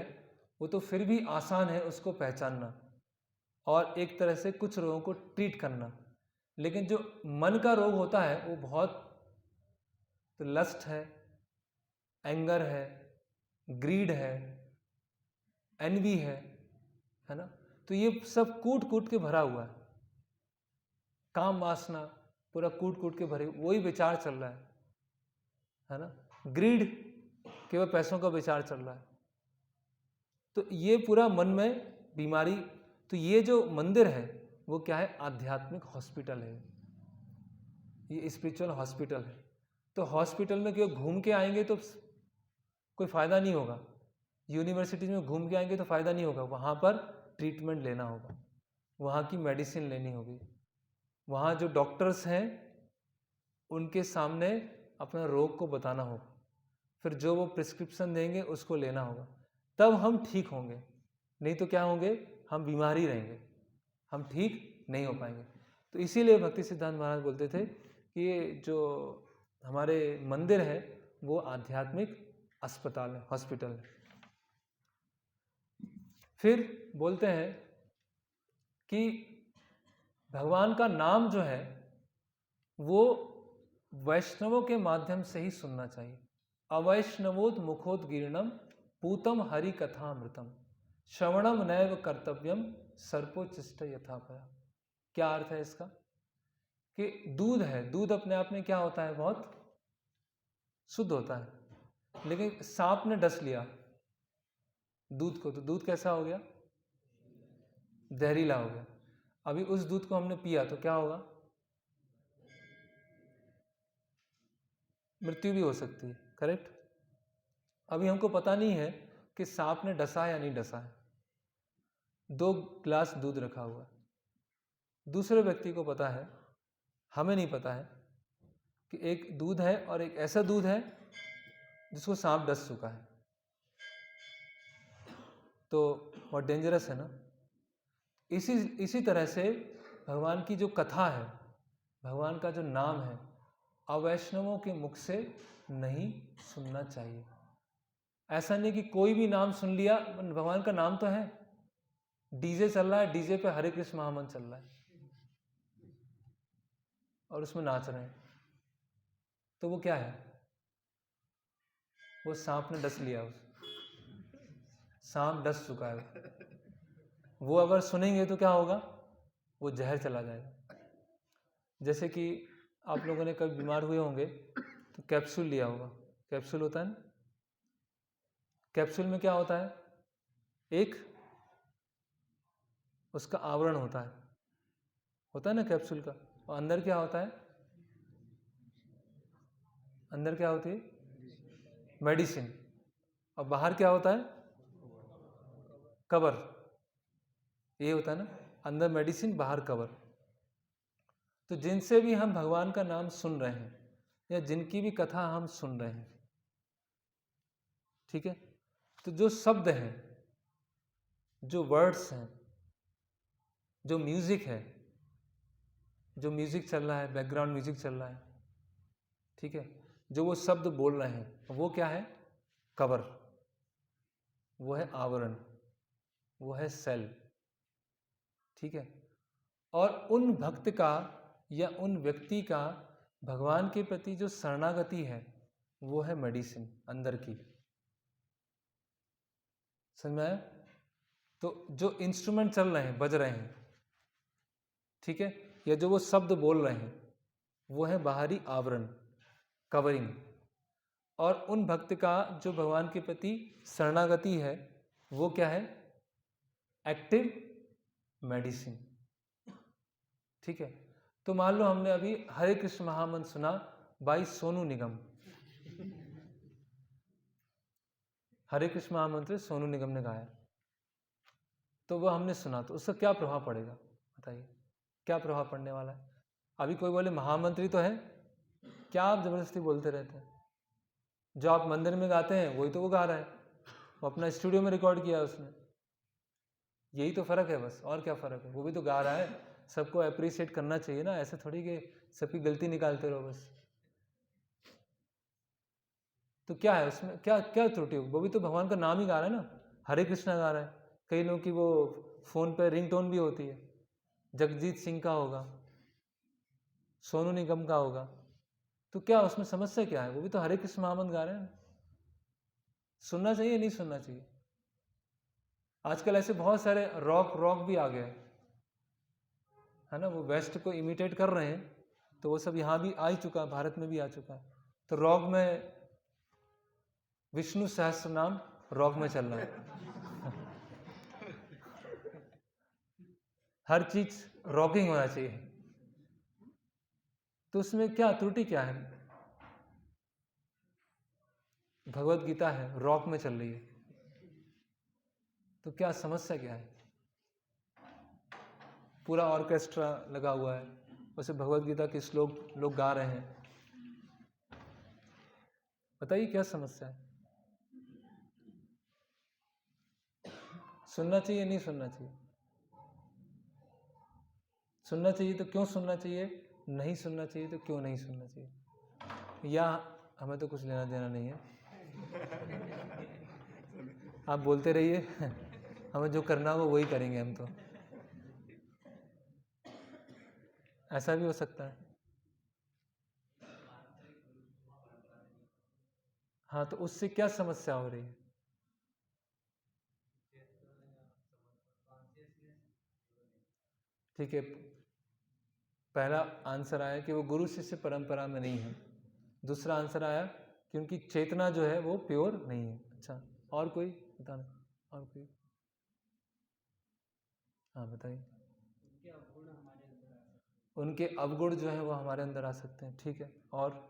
वो तो फिर भी आसान है उसको पहचानना और एक तरह से कुछ रोगों को ट्रीट करना, लेकिन जो मन का रोग होता है वो बहुत, तो लस्ट है, एंगर है, ग्रीड है, एनवी है ना, तो ये सब कूट कूट के भरा हुआ है। काम वासना पूरा कूट कूट के भरे, वही विचार चल रहा है ना। ग्रीड, केवल पैसों का विचार चल रहा है। तो ये पूरा मन में बीमारी। तो ये जो मंदिर है वो क्या है? आध्यात्मिक हॉस्पिटल है, ये स्पिरिचुअल हॉस्पिटल है। तो हॉस्पिटल में केवल घूम के आएंगे तो कोई फ़ायदा नहीं होगा, यूनिवर्सिटी में घूम के आएंगे तो फ़ायदा नहीं होगा, वहाँ पर ट्रीटमेंट लेना होगा, वहाँ की मेडिसिन लेनी होगी, वहाँ जो डॉक्टर्स हैं उनके सामने अपना रोग को बताना होगा, फिर जो वो प्रिस्क्रिप्शन देंगे उसको लेना होगा, तब हम ठीक होंगे। नहीं तो क्या होंगे? हम बीमार ही रहेंगे, हम ठीक नहीं हो पाएंगे। तो इसीलिए भक्ति सिद्धांत महाराज बोलते थे कि ये जो हमारे मंदिर है वो आध्यात्मिक अस्पताल है, हॉस्पिटल है। फिर बोलते हैं कि भगवान का नाम जो है वो वैष्णवों के माध्यम से ही सुनना चाहिए। अवैष्णवोद मुखोदगीर्णम पूतम हरि कथामृतम श्रवणम नैव कर्तव्यम सर्पोचिष्ट यथापया। क्या अर्थ है इसका? कि दूध है, दूध अपने आप में क्या होता है? बहुत शुद्ध होता है, लेकिन सांप ने डस लिया दूध को, तो दूध कैसा हो गया? जहरीला हो गया। अभी उस दूध को हमने पिया तो क्या होगा? मृत्यु भी हो सकती है, करेक्ट? अभी हमको पता नहीं है कि सांप ने डसा है या नहीं डसा है। 2 ग्लास दूध रखा हुआ है, दूसरे व्यक्ति को पता है, हमें नहीं पता है कि एक दूध है और एक ऐसा दूध है जिसको सांप डस चुका है। तो बहुत डेंजरस है ना। इसी तरह से भगवान की जो कथा है, भगवान का जो नाम है, अवैष्णवों के मुख से नहीं सुनना चाहिए। ऐसा नहीं कि कोई भी नाम सुन लिया, भगवान का नाम तो है, डीजे चल रहा है, डीजे पे हरे कृष्ण महामंत्र चल रहा है और उसमें नाच रहे हैं, तो वो क्या है? वो सांप ने डस लिया, सांप डस चुका है। वो अगर सुनेंगे तो क्या होगा? वो जहर चला जाएगा। जैसे कि आप लोगों ने कभी बीमार हुए होंगे तो कैप्सूल लिया होगा, कैप्सूल होता है ना, कैप्सूल में क्या होता है? एक उसका आवरण होता है ना कैप्सूल का, और अंदर क्या होता है? अंदर क्या होती है? मेडिसिन। और बाहर क्या होता है? कवर। ये होता है ना, अंदर मेडिसिन बाहर कवर। तो जिनसे भी हम भगवान का नाम सुन रहे हैं या जिनकी भी कथा हम सुन रहे हैं, ठीक है, तो जो शब्द हैं, जो वर्ड्स हैं, जो म्यूजिक है, जो म्यूजिक चल रहा है, बैकग्राउंड म्यूजिक चल रहा है, ठीक है, जो वो शब्द बोल रहे हैं, वो क्या है? कवर, वो है आवरण, वो है सेल, ठीक है। और उन भक्त का या उन व्यक्ति का भगवान के प्रति जो शरणागति है, वो है मेडिसिन अंदर की। समझ में आया? तो जो इंस्ट्रूमेंट चल रहे हैं, बज रहे हैं, ठीक है, या जो वो शब्द बोल रहे हैं, वो है बाहरी आवरण, कवरिंग। और उन भक्त का जो भगवान के प्रति शरणागति है, वो क्या है? एक्टिव मेडिसिन, ठीक है। तो मान लो हमने अभी हरे कृष्ण महामंत्र सुना बाई सोनू निगम, हरे कृष्ण महामंत्र सोनू निगम ने गाया, तो वो हमने सुना, तो उसका क्या प्रभाव पड़ेगा? बताइए, क्या प्रभाव पड़ने वाला है? अभी कोई बोले महामंत्री तो है, क्या आप जबरदस्ती बोलते रहते हैं? जो आप मंदिर में गाते हैं वही तो वो गा रहा है, वो अपना स्टूडियो में रिकॉर्ड किया है उसने। यही तो फर्क है बस, और क्या फर्क है? वो भी तो गा रहा है, सबको अप्रिशिएट करना चाहिए ना, ऐसे थोड़ी कि सबकी गलती निकालते रहो बस। तो क्या है उसमें, क्या क्या त्रुटि होगी? वो भी तो भगवान का नाम ही गा रहा है ना, हरे कृष्णा गा रहा है। कई लोगों की वो फोन पे रिंगटोन भी होती है, जगजीत सिंह का होगा, सोनू निगम का होगा, तो क्या उसमें समस्या क्या है? वो भी तो हरे कृष्ण महामंत्र गा रहे हैं। सुनना चाहिए, नहीं सुनना चाहिए? आजकल ऐसे बहुत सारे रॉक रॉक भी आ गए है ना, वो वेस्ट को इमिटेट कर रहे हैं, तो वो सब यहाँ भी आ ही चुका है, भारत में भी आ चुका है। तो रॉक में विष्णु सहस्त्र नाम रॉक में चल रहा है। हर चीज रॉकिंग होना चाहिए, तो उसमें क्या त्रुटि क्या है? भगवत गीता है, रॉक में चल रही है, तो क्या समस्या क्या है? पूरा ऑर्केस्ट्रा लगा हुआ है, उसे भगवत गीता के श्लोक लोग गा रहे हैं, बताइए क्या समस्या है? सुनना चाहिए, नहीं सुनना चाहिए? सुनना चाहिए तो क्यों सुनना चाहिए, नहीं सुनना चाहिए तो क्यों नहीं सुनना चाहिए? या हमें तो कुछ लेना देना नहीं है, आप बोलते रहिए, हमें जो करना हो वही करेंगे हम तो। ऐसा भी हो सकता है। हाँ, तो उससे क्या समस्या हो रही है? ठीक है, पहला आंसर आया कि वो गुरु शिष्य परंपरा में नहीं है। दूसरा आंसर आया कि उनकी चेतना जो है वो प्योर नहीं है। अच्छा, और कोई बताना, और कोई? हाँ बताइए। उनके अवगुण जो है वो हमारे अंदर आ सकते हैं, ठीक है, और?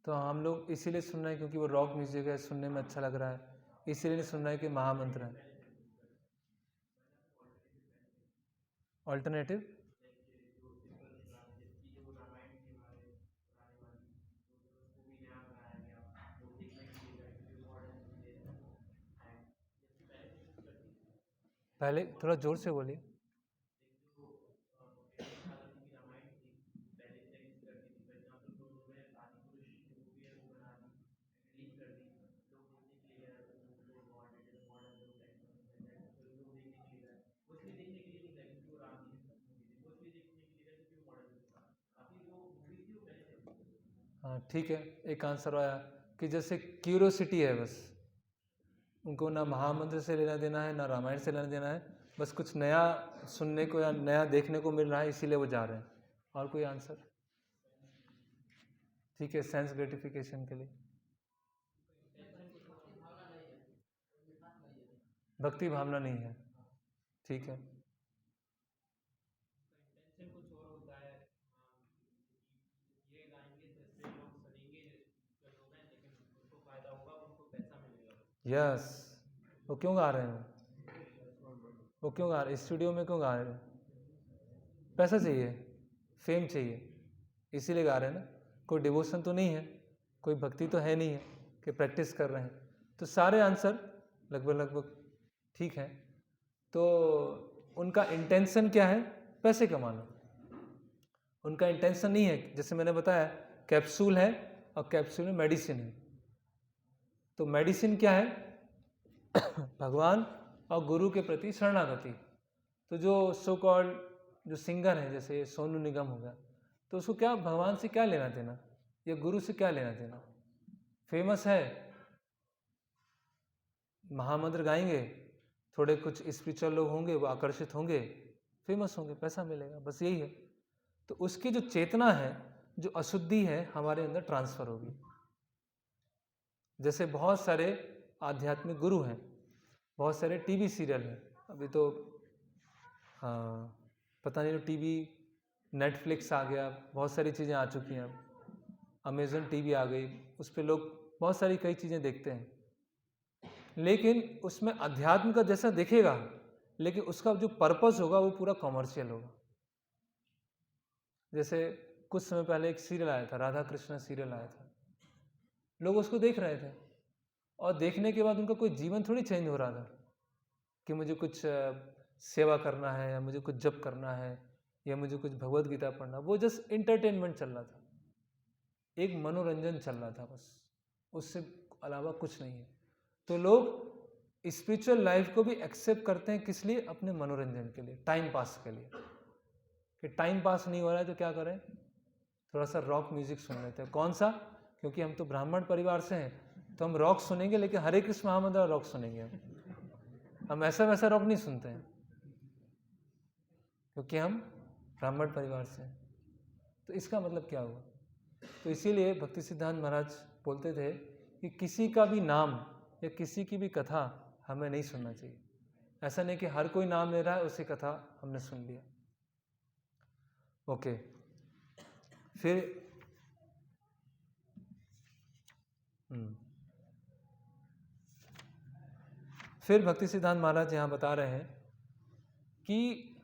तो हम लोग इसीलिए सुन रहे हैं क्योंकि वो रॉक म्यूजिक है, सुनने में अच्छा लग रहा है, इसीलिए नहीं सुन रहे हैं कि महामंत्र है। ऑल्टरनेटिव? पहले थोड़ा जोर से बोलिए। हाँ ठीक है, एक आंसर आया कि जैसे क्यूरोसिटी है, बस उनको ना महामंत्र से लेना देना है, ना रामायण से लेना देना है, बस कुछ नया सुनने को या नया देखने को मिल रहा है, इसीलिए वो जा रहे हैं। और कोई आंसर? ठीक है, सेंस ग्रेटिफिकेशन के लिए। भक्ति भावना नहीं है, ठीक है। कुछ और होता है, ये गाएंगे तो इससे लोग सुनेंगे, लोग हैं, लेकिन उनको फायदा होगा, उनको पैसा मिलेगा। यस, वो क्यों गा रहे हैं? वो क्यों गा रहे हैं? स्टूडियो में क्यों गा रहे हैं? पैसा चाहिए, फेम चाहिए, इसीलिए गा रहे हैं ना। कोई डिवोशन तो नहीं है, कोई भक्ति तो है नहीं है कि प्रैक्टिस कर रहे हैं। तो सारे आंसर लगभग ठीक है। तो उनका इंटेंशन क्या है? पैसे कमाना। उनका इंटेंशन नहीं है, जैसे मैंने बताया कैप्सूल है और कैप्सूल में मेडिसिन है। तो मेडिसिन क्या है? भगवान और गुरु के प्रति शरणागति। तो जो सो कॉल्ड जो सिंगर है, जैसे सोनू निगम हो गया, तो उसको क्या भगवान से क्या लेना देना या गुरु से क्या लेना देना? फेमस है, महामंत्र गाएंगे, थोड़े कुछ स्पिरिचुअल लोग होंगे, वो आकर्षित होंगे, फेमस होंगे, पैसा मिलेगा, बस यही है। तो उसकी जो चेतना है, जो अशुद्धि है, हमारे अंदर ट्रांसफर होगी। जैसे बहुत सारे आध्यात्मिक गुरु हैं, बहुत सारे टीवी सीरियल हैं, अभी तो हाँ पता नहीं, टीवी नेटफ्लिक्स आ गया, बहुत सारी चीज़ें आ चुकी हैं, अब अमेजन टीवी आ गई, उस पर लोग बहुत सारी कई चीज़ें देखते हैं, लेकिन उसमें अध्यात्म का जैसा दिखेगा, लेकिन उसका जो पर्पस होगा वो पूरा कॉमर्शियल होगा। जैसे कुछ समय पहले एक सीरियल आया था, राधा कृष्ण सीरियल आया था, लोग उसको देख रहे थे, और देखने के बाद उनका कोई जीवन थोड़ी चेंज हो रहा था कि मुझे कुछ सेवा करना है, या मुझे कुछ जप करना है, या मुझे कुछ भगवत गीता पढ़ना। वो जस्ट इंटरटेनमेंट चल रहा था, एक मनोरंजन चल रहा था, बस उससे अलावा कुछ नहीं है। तो लोग स्पिरिचुअल लाइफ को भी एक्सेप्ट करते हैं, किस लिए? अपने मनोरंजन के लिए, टाइम पास के लिए। कि टाइम पास नहीं हो रहा है तो क्या करें? थोड़ा सा रॉक म्यूजिक सुन लेते हैं। कौन सा? क्योंकि हम तो ब्राह्मण परिवार से हैं, तो हम रॉक सुनेंगे, लेकिन हरे कृष्ण महामंत्र रॉक सुनेंगे। हम ऐसा वैसा रॉक नहीं सुनते हैं, क्योंकि हम ब्राह्मण परिवार से हैं। तो इसका मतलब क्या हुआ? तो इसीलिए भक्ति सिद्धांत महाराज बोलते थे कि किसी का भी नाम या किसी की भी कथा हमें नहीं सुनना चाहिए। ऐसा नहीं कि हर कोई नाम ले रहा है, उसी कथा हमने सुन लिया। ओके, फिर भक्ति सिद्धांत महाराज यहाँ बता रहे हैं कि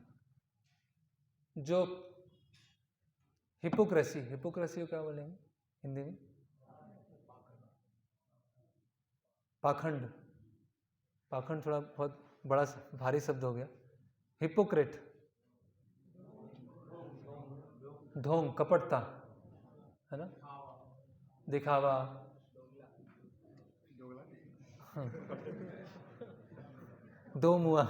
जो हिपोक्रेसी को क्या बोलेंगे हिंदी में? पाखंड थोड़ा बहुत बड़ा भारी शब्द हो गया। हिपोक्रेट, ढोंग, कपटता, है ना, दिखावा, दो मुआ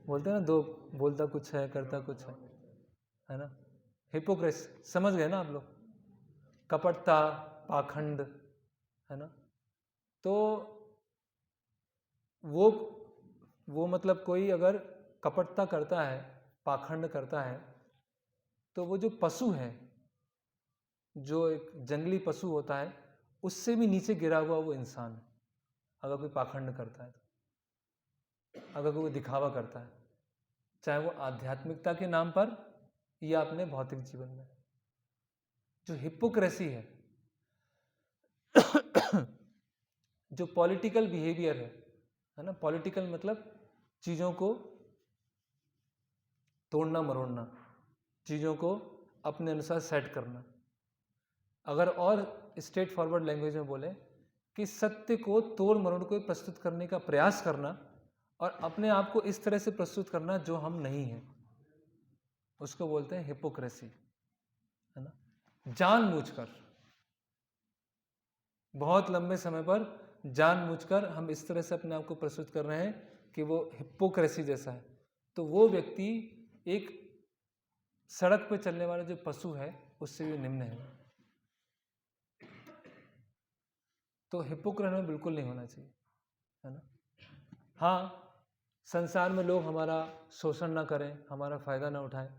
बोलते हैं ना, दो बोलता कुछ है करता कुछ है ना। हिपोक्रेसी समझ गए ना आप लोग? कपटता, पाखंड, है ना। तो वो मतलब कोई अगर कपटता करता है, पाखंड करता है, तो वो जो पशु है, जो एक जंगली पशु होता है, उससे भी नीचे गिरा हुआ वो इंसान है। अगर कोई पाखंड करता है, तो अगर कोई दिखावा करता है, चाहे वो आध्यात्मिकता के नाम पर या अपने भौतिक जीवन में, जो हिपोक्रेसी है, जो पॉलिटिकल बिहेवियर है ना। पॉलिटिकल मतलब चीज़ों को तोड़ना मरोड़ना, चीज़ों को अपने अनुसार सेट करना। अगर और स्ट्रेट फॉरवर्ड लैंग्वेज में बोले कि सत्य को तोड़ मरोड़ को प्रस्तुत करने का प्रयास करना, और अपने आप को इस तरह से प्रस्तुत करना जो हम नहीं हैं, उसको बोलते हैं हिपोक्रेसी, है ना। जानबूझकर, बहुत लंबे समय पर जानबूझकर हम इस तरह से अपने आप को प्रस्तुत कर रहे हैं कि वो हिपोक्रेसी जैसा है। तो वो व्यक्ति एक सड़क पर चलने वाला जो पशु है, उससे भी निम्न है। तो हिपोक्रेट में बिल्कुल नहीं होना चाहिए, है ना। हाँ, संसार में लोग हमारा शोषण ना करें, हमारा फ़ायदा ना उठाएं,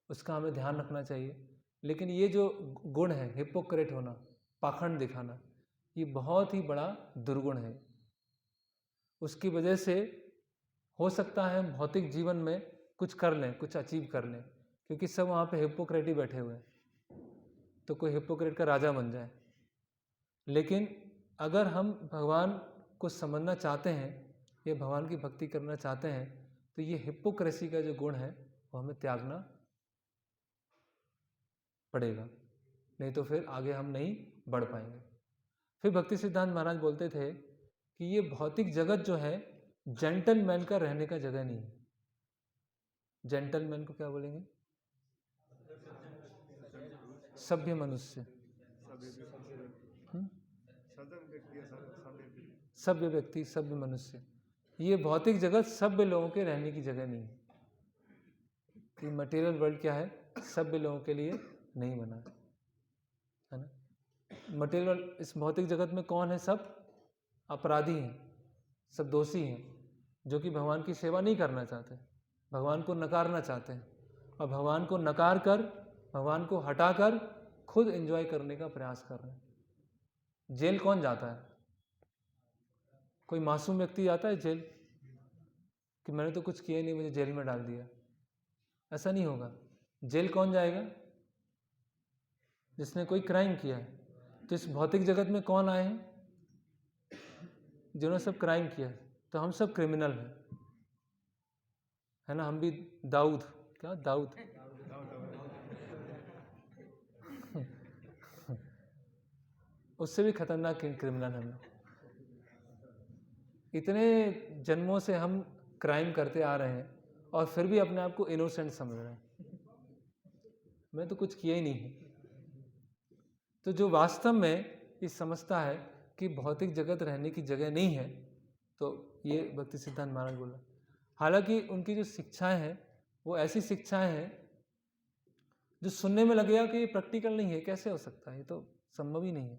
उसका हमें ध्यान रखना चाहिए। लेकिन ये जो गुण है हिपोक्रेट होना, पाखंड दिखाना, ये बहुत ही बड़ा दुर्गुण है। उसकी वजह से हो सकता है हम भौतिक जीवन में कुछ कर लें, कुछ अचीव कर लें, क्योंकि सब वहाँ पे हिपोक्रेट ही बैठे हुए हैं, तो कोई हिपोक्रेट का राजा बन जाए। लेकिन अगर हम भगवान को समझना चाहते हैं या भगवान की भक्ति करना चाहते हैं, तो ये हिपोक्रेसी का जो गुण है वो हमें त्यागना पड़ेगा, नहीं तो फिर आगे हम नहीं बढ़ पाएंगे। फिर भक्ति सिद्धांत महाराज बोलते थे कि ये भौतिक जगत जो है जेंटलमैन का रहने का जगह नहीं है। जेंटलमैन को क्या बोलेंगे? सभ्य मनुष्य, सभ्य व्यक्ति, सभ्य मनुष्य। ये भौतिक जगत सभ्य लोगों के रहने की जगह नहीं है। कि मटेरियल वर्ल्ड क्या है? सभ्य लोगों के लिए नहीं बना है ना। मटेरियल इस भौतिक जगत में कौन है? सब अपराधी हैं, सब दोषी हैं, जो कि भगवान की सेवा नहीं करना चाहते, भगवान को नकारना चाहते हैं, और भगवान को नकार कर, भगवान को हटाकर खुद एंजॉय करने का प्रयास कर रहे हैं। जेल कौन जाता है? कोई मासूम व्यक्ति जाता है जेल कि मैंने तो कुछ किया ही नहीं, मुझे जेल में डाल दिया? ऐसा नहीं होगा। जेल कौन जाएगा? जिसने कोई क्राइम किया है। तो इस भौतिक जगत में कौन आए हैं? जिन्होंने सब क्राइम किया। तो हम सब क्रिमिनल हैं, है ना। हम भी दाऊद, क्या दाऊद उससे भी खतरनाक क्रिमिनल हम लोग। इतने जन्मों से हम क्राइम करते आ रहे हैं और फिर भी अपने आप को इनोसेंट समझ रहे हैं, मैं तो कुछ किया ही नहीं है। तो जो वास्तव में ये समझता है कि भौतिक जगत रहने की जगह नहीं है, तो ये भक्ति सिद्धांत महाराज बोला। हालांकि उनकी जो शिक्षाएं हैं वो ऐसी शिक्षाएं हैं जो सुनने में लगेगा कि ये प्रैक्टिकल नहीं है, कैसे हो सकता है, ये तो संभव ही नहीं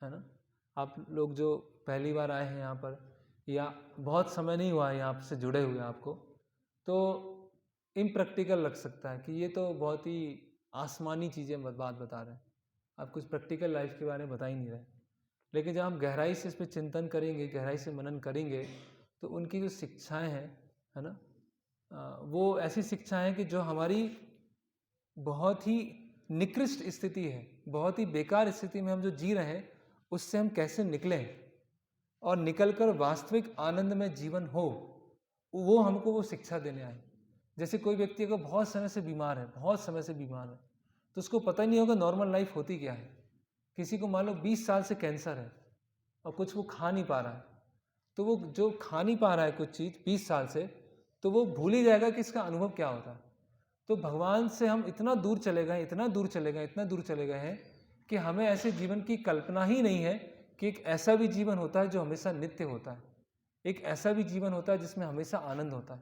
है ना। आप लोग जो पहली बार आए हैं यहाँ पर या बहुत समय नहीं हुआ है यहाँ से जुड़े हुए आपको, तो इम्प्रैक्टिकल लग सकता है कि ये तो बहुत ही आसमानी चीज़ें बात बता रहे हैं, आप कुछ प्रैक्टिकल लाइफ के बारे में बता ही नहीं रहे। लेकिन जब हम गहराई से इस पर चिंतन करेंगे, गहराई से मनन करेंगे, तो उनकी जो शिक्षाएं हैं, है ना, वो ऐसी शिक्षाएं हैं कि जो हमारी बहुत ही निकृष्ट स्थिति है, बहुत ही बेकार स्थिति में हम जो जी रहे हैं, उससे हम कैसे निकलें और निकलकर वास्तविक आनंद में जीवन हो, वो हमको वो शिक्षा देने आए। जैसे कोई व्यक्ति अगर बहुत समय से बीमार है, बहुत समय से बीमार है, तो उसको पता ही नहीं होगा नॉर्मल लाइफ होती क्या है। किसी को मान लो 20 साल से कैंसर है और कुछ वो खा नहीं पा रहा है, तो वो जो खा नहीं पा रहा है कुछ चीज़ 20 साल से, तो वो भूल ही जाएगा कि इसका अनुभव क्या होता है। तो भगवान से हम इतना दूर चले गए, इतना दूर चले गए, इतना दूर चले गए हैं कि हमें ऐसे जीवन की कल्पना ही नहीं है कि एक ऐसा भी जीवन होता है जो हमेशा नित्य होता है, एक ऐसा भी जीवन होता है जिसमें हमेशा आनंद होता है,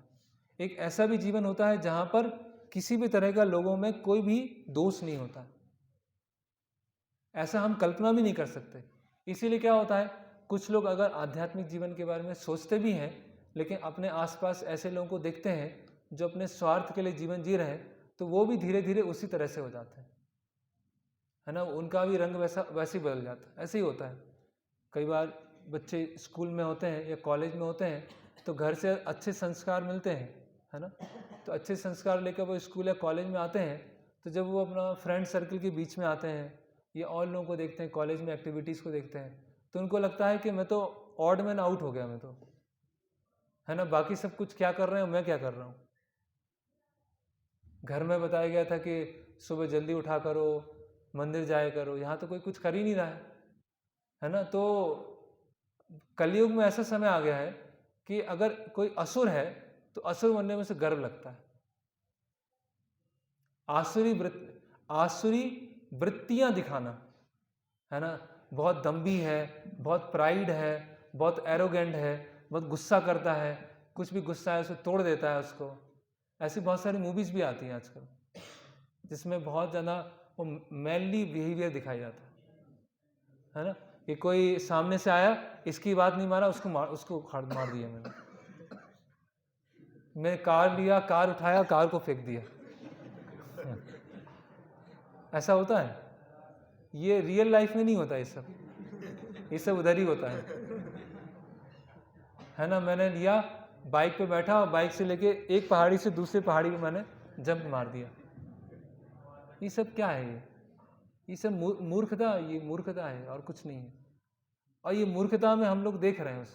एक ऐसा भी जीवन होता है जहाँ पर किसी भी तरह का लोगों में कोई भी दोष नहीं होता। ऐसा हम कल्पना भी नहीं कर सकते। इसीलिए क्या होता है, कुछ लोग अगर आध्यात्मिक जीवन के बारे में सोचते भी हैं, लेकिन अपने आसपास ऐसे लोगों को देखते हैं जो अपने स्वार्थ के लिए जीवन जी रहे हैं, तो वो भी धीरे धीरे उसी तरह से हो जाते हैं, है ना। उनका भी रंग वैसे ही बदल जाता है। ऐसे ही होता है। कई बार बच्चे स्कूल में होते हैं या कॉलेज में होते हैं, तो घर से अच्छे संस्कार मिलते हैं, है ना। तो अच्छे संस्कार लेकर वो स्कूल या कॉलेज में आते हैं, तो जब वो अपना फ्रेंड सर्कल के बीच में आते हैं या और लोगों को देखते हैं, कॉलेज में एक्टिविटीज़ को देखते हैं, तो उनको लगता है कि मैं तो ऑड मैन आउट हो गया, मैं तो, है ना, बाकी सब कुछ क्या कर रहे हैं, मैं क्या कर रहा हूँ। घर में बताया गया था कि सुबह जल्दी उठा करो, मंदिर जाया करो, यहाँ तो कोई कुछ कर ही नहीं रहा है ना। तो कलयुग में ऐसा समय आ गया है कि अगर कोई असुर है तो असुर बनने में से गर्व लगता है। आसुरी वृत्तियां दिखाना, है ना, बहुत दम्भी है, बहुत प्राइड है, बहुत एरोगेंट है, बहुत गुस्सा करता है, कुछ भी गुस्सा है उसे तोड़ देता है उसको। ऐसी बहुत सारी मूवीज भी आती हैं आजकल जिसमें बहुत ज़्यादा वो मैनली बिहेवियर दिखाया जाता है ना। कि कोई सामने से आया, इसकी बात नहीं मारा, उसको मार दिया मैंने कार लिया, कार उठाया, कार को फेंक दिया। ऐसा होता है? ये रियल लाइफ में नहीं होता, ये सब उधर ही होता है ना। मैंने लिया, बाइक पे बैठा और बाइक से लेके एक पहाड़ी से दूसरे पहाड़ी पे मैंने जंप मार दिया। ये सब क्या है? ये सब मूर्खता, ये मूर्खता है और कुछ नहीं है। और ये मूर्खता में हम लोग देख रहे हैं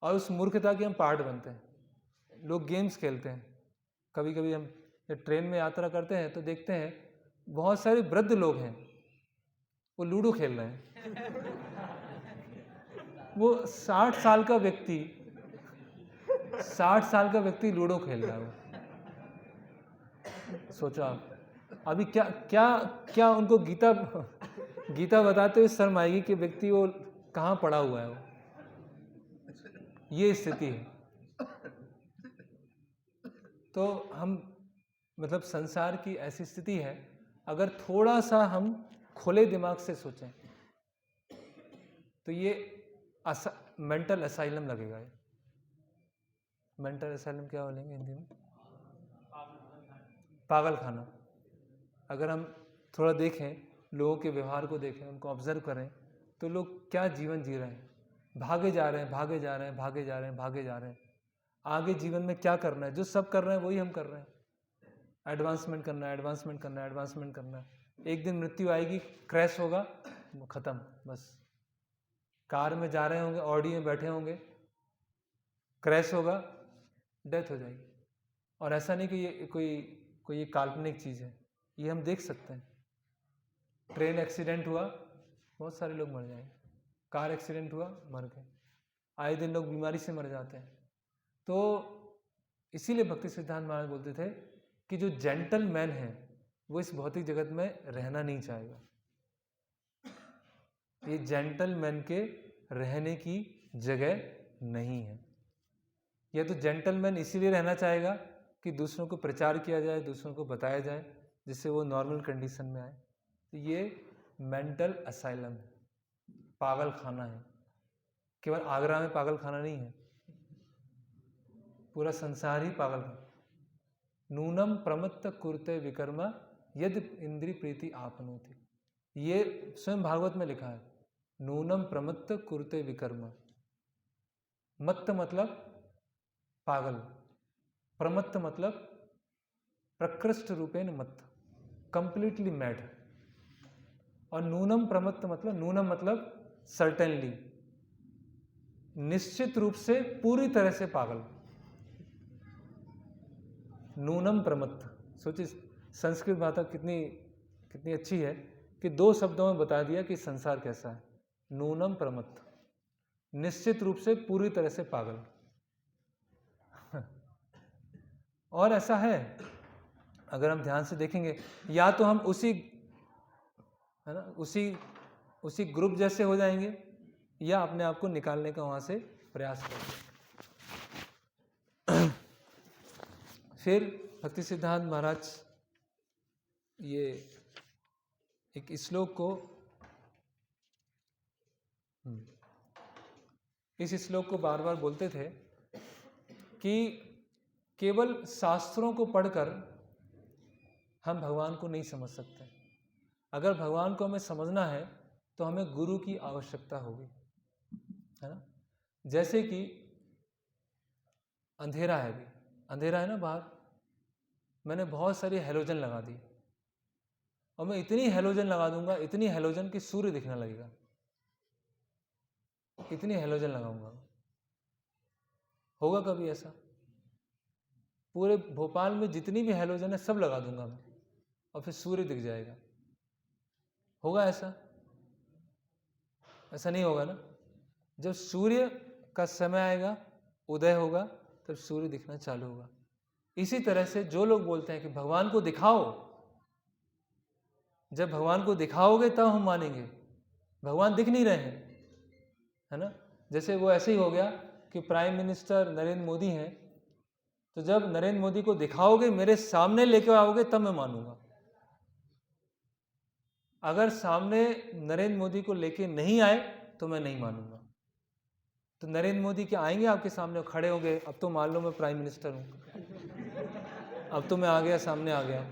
और उस मूर्खता के हम पार्ट बनते हैं। लोग गेम्स खेलते हैं, कभी कभी हम जब ट्रेन में यात्रा करते हैं तो देखते हैं बहुत सारे वृद्ध लोग हैं, वो लूडो खेल रहे हैं। वो 60 साल का व्यक्ति लूडो खेल रहा है। सोचो आप, अभी क्या क्या क्या उनको गीता बताते हुए शर्म आएगी कि व्यक्ति वो कहाँ पड़ा हुआ है। वो ये स्थिति है। तो हम मतलब संसार की ऐसी स्थिति है, अगर थोड़ा सा हम खुले दिमाग से सोचें तो ये मेंटल असाइलम लगेगा। ये मेंटल असाइलम क्या बोलेंगे हिंदी में? पागल खाना। अगर हम थोड़ा देखें, लोगों के व्यवहार को देखें, उनको ऑब्जर्व करें, तो लोग क्या जीवन जी रहे हैं, भागे जा रहे हैं। आगे जीवन में क्या करना है? जो सब कर रहे हैं वही हम कर रहे हैं। एडवांसमेंट करना है। एक दिन मृत्यु आएगी, क्रैश होगा, खत्म, बस। कार में जा रहे होंगे, ऑडी में बैठे होंगे, क्रैश होगा, डेथ हो जाएगी। और ऐसा नहीं कि ये कोई काल्पनिक चीज़ है, ये हम देख सकते हैं। ट्रेन एक्सीडेंट हुआ, बहुत सारे लोग मर जाएंगे। कार एक्सीडेंट हुआ, मर गए। आए दिन लोग बीमारी से मर जाते हैं। तो इसीलिए भक्ति सिद्धांत महाराज बोलते थे कि जो जेंटलमैन है वो इस भौतिक जगत में रहना नहीं चाहेगा। ये जेंटलमैन के रहने की जगह नहीं है। यह तो जेंटलमैन इसीलिए रहना चाहेगा कि दूसरों को प्रचार किया जाए, दूसरों को बताया जाए, जिससे वो नॉर्मल कंडीशन में आए। तो ये मेंटल असाइलम है, पागल खाना है। केवल आगरा में पागल खाना नहीं है, पूरा संसार ही पागल है। नूनम प्रमत्त कुरुते विकर्मा यद इंद्री प्रीति आपनोति। ये स्वयं भागवत में लिखा है, नूनम प्रमत्त कुरुते विकर्मा। मत्त मतलब पागल, प्रमत्त मतलब प्रकृष्ट रूपेण मत्त, कंप्लीटली मैड। और नूनम प्रमत्त मतलब, नूनम मतलब सर्टेनली, निश्चित रूप से, पूरी तरह से पागल। नूनम प्रमत्त। सोचिए संस्कृत भाषा कितनी अच्छी है कि 2 शब्दों में बता दिया कि संसार कैसा है। नूनम प्रमत्त, निश्चित रूप से, पूरी तरह से पागल। और ऐसा है, अगर हम ध्यान से देखेंगे, या तो हम उसी ग्रुप जैसे हो जाएंगे, या अपने आप को निकालने का वहां से प्रयास करेंगे। फिर भक्ति सिद्धांत महाराज ये एक इस श्लोक को बार बार बोलते थे कि केवल शास्त्रों को पढ़कर हम भगवान को नहीं समझ सकते। अगर भगवान को हमें समझना है तो हमें गुरु की आवश्यकता होगी, है ना। जैसे कि अंधेरा है, अभी अंधेरा है ना बाहर, मैंने बहुत सारी हैलोजन लगा दी, और मैं इतनी हैलोजन लगा दूंगा, इतनी हैलोजन कि सूर्य दिखने लगेगा, इतनी हैलोजन लगाऊंगा। होगा कभी ऐसा? पूरे भोपाल में जितनी भी हैलोजन है सब लगा दूंगा मैं, और फिर सूर्य दिख जाएगा। होगा ऐसा? ऐसा नहीं होगा ना। जब सूर्य का समय आएगा, उदय होगा, तब सूर्य दिखना चालू होगा। इसी तरह से जो लोग बोलते हैं कि भगवान को दिखाओ, जब भगवान को दिखाओगे तब हम मानेंगे। भगवान दिख नहीं रहे हैं, है ना। जैसे वो ऐसे ही हो गया कि प्राइम मिनिस्टर नरेंद्र मोदी हैं, तो जब नरेंद्र मोदी को दिखाओगे, मेरे सामने लेकर आओगे, तब मैं मानूंगा। अगर सामने नरेंद्र मोदी को लेके नहीं आए तो मैं नहीं मानूंगा। तो नरेंद्र मोदी क्या आएंगे आपके सामने, खड़े होंगे, अब तो मान लो मैं प्राइम मिनिस्टर हूँ, अब तो मैं आ गया, सामने आ गया।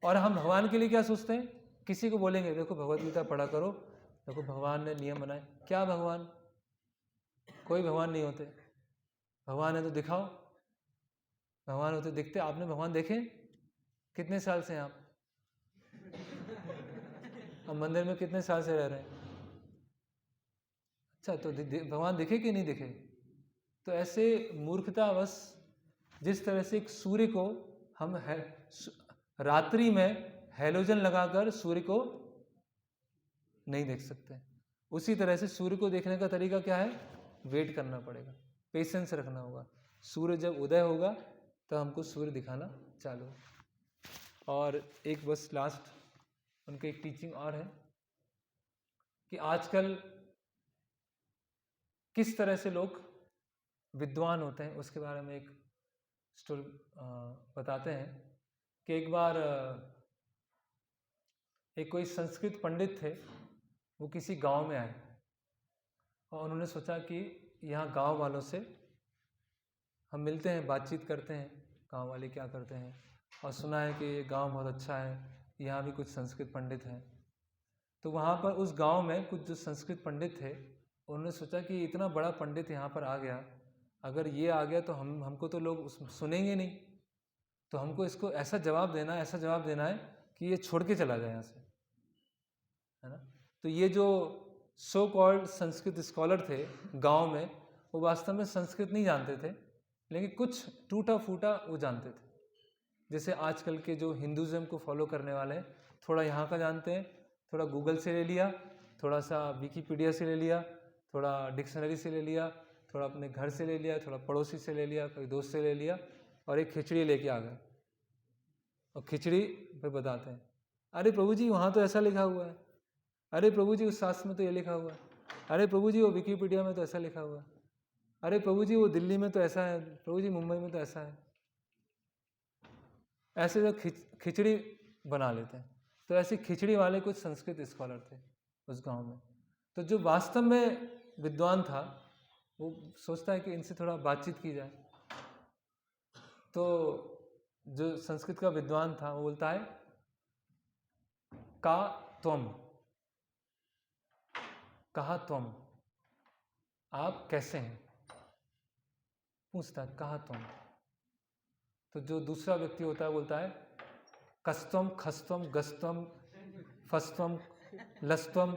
और हम भगवान के लिए क्या सोचते हैं, किसी को बोलेंगे देखो भगवत गीता पढ़ा करो, देखो भगवान ने नियम बनाए। क्या भगवान? कोई भगवान नहीं होते। भगवान है तो दिखाओ, भगवान होते दिखते। आपने भगवान देखे? कितने साल से हैं आप? हम मंदिर में कितने साल से रह रहे हैं? अच्छा, तो भगवान दिखे कि नहीं दिखे? तो ऐसे मूर्खतावश जिस तरह से एक सूर्य को हम रात्रि में हैलोजन लगाकर सूर्य को नहीं देख सकते, उसी तरह से सूर्य को देखने का तरीका क्या है? वेट करना पड़ेगा, पेशेंस रखना होगा। सूर्य जब उदय होगा तो हमको सूर्य दिखाना चालू। और एक बस लास्ट उनकी एक टीचिंग और है कि आजकल किस तरह से लोग विद्वान होते हैं, उसके बारे में एक स्टोरी बताते हैं कि एक बार एक कोई संस्कृत पंडित थे, वो किसी गांव में आए और उन्होंने सोचा कि यहाँ गांव वालों से हम मिलते हैं, बातचीत करते हैं, गांव वाले क्या करते हैं, और सुना है कि ये गांव बहुत अच्छा है, यहाँ भी कुछ संस्कृत पंडित हैं। तो वहाँ पर उस गांव में कुछ जो संस्कृत पंडित थे, उन्होंने सोचा कि इतना बड़ा पंडित यहाँ पर आ गया, अगर ये आ गया तो हमको तो लोग सुनेंगे नहीं, तो हमको इसको ऐसा जवाब देना है कि ये छोड़ के चला जाए यहाँ से, है ना। तो ये जो सो कॉल्ड संस्कृत स्कॉलर थे गांव में, वो वास्तव में संस्कृत नहीं जानते थे, लेकिन कुछ टूटा फूटा वो जानते थे। जैसे आजकल के जो हिंदुज़म को फॉलो करने वाले हैं, थोड़ा यहाँ का जानते हैं, थोड़ा गूगल से ले लिया, थोड़ा सा विकीपीडिया से ले लिया, थोड़ा डिक्शनरी से ले लिया, थोड़ा अपने घर से ले लिया, थोड़ा पड़ोसी से ले लिया, कोई दोस्त से ले लिया, और एक खिचड़ी लेके आ गए और खिचड़ी पे बताते हैं, अरे प्रभु जी वहाँ तो ऐसा लिखा हुआ है, अरे प्रभु जी उस शास्त्र में तो ये लिखा हुआ है, अरे प्रभु जी वो विकीपीडिया में तो ऐसा लिखा हुआ है, अरे प्रभु जी वो दिल्ली में तो ऐसा है, प्रभु जी मुंबई में तो ऐसा है। ऐसे जो खिचड़ी बना लेते हैं। तो ऐसे खिचड़ी वाले कुछ संस्कृत स्कॉलर थे उस गांव में। तो जो वास्तव में विद्वान था वो सोचता है कि इनसे थोड़ा बातचीत की जाए। तो जो संस्कृत का विद्वान था वो बोलता है का त्वम, कहा त्वम, आप कैसे हैं, पूछता है कहा त्वम। तो जो दूसरा व्यक्ति होता है बोलता है कस्तम खस्तम गस्तम फस्तम लस्तम।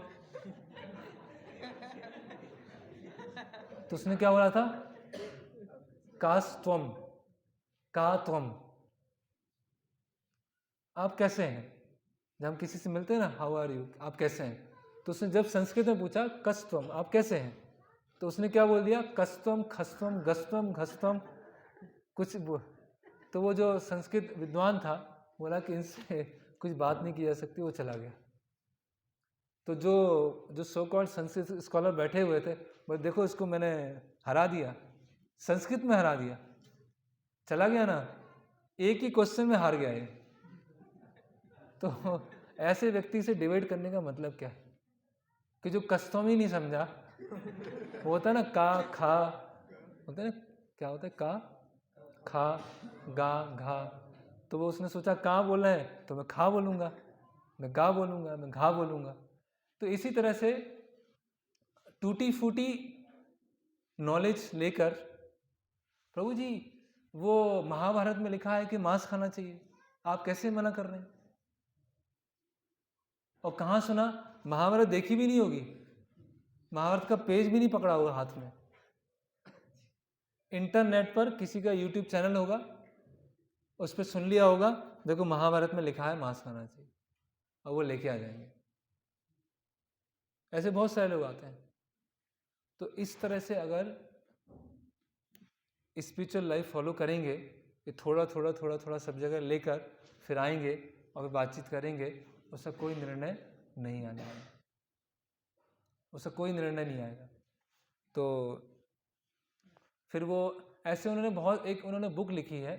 तो उसने क्या बोला था? कास्तम, का त्वम, आप कैसे हैं। जब हम किसी से मिलते हैं ना, हाउ आर यू, आप कैसे हैं, तो उसने जब संस्कृत में पूछा कस्तम, आप कैसे हैं, तो उसने क्या बोल दिया? कस्तम खस्तम गस्तम घस्तम कुछ। तो वो जो संस्कृत विद्वान था बोला कि इनसे कुछ बात नहीं की जा सकती, वो चला गया। तो जो सो कॉल्ड संस्कृत स्कॉलर बैठे हुए थे, बोले देखो इसको मैंने हरा दिया, संस्कृत में हरा दिया, चला गया ना, एक ही क्वेश्चन में हार गया ये। तो ऐसे व्यक्ति से डिबेट करने का मतलब क्या है कि जो कस्तम ही नहीं समझा, वो होता है ना का खा, होता है ना, क्या होता है का खा गा घा, तो वो उसने सोचा का बोलना है तो मैं खा बोलूँगा, मैं गा बोलूँगा, मैं घा बोलूँगा। तो इसी तरह से टूटी फूटी नॉलेज लेकर, प्रभु जी वो महाभारत में लिखा है कि मांस खाना चाहिए, आप कैसे मना कर रहे हैं। और कहाँ सुना, महाभारत देखी भी नहीं होगी, महाभारत का पेज भी नहीं पकड़ा होगा हाथ में, इंटरनेट पर किसी का यूट्यूब चैनल होगा, उस पर सुन लिया होगा, देखो महाभारत में लिखा है मांस खाना चाहिए, और वो लेके आ जाएंगे। ऐसे बहुत सारे लोग आते हैं। तो इस तरह से अगर स्पिरिचुअल लाइफ फॉलो करेंगे, कि थोड़ा थोड़ा थोड़ा थोड़ा सब जगह लेकर फिर आएंगे और बातचीत करेंगे, उसका कोई निर्णय नहीं आने वाला, उसका कोई निर्णय नहीं आएगा। तो फिर वो ऐसे उन्होंने बुक लिखी है,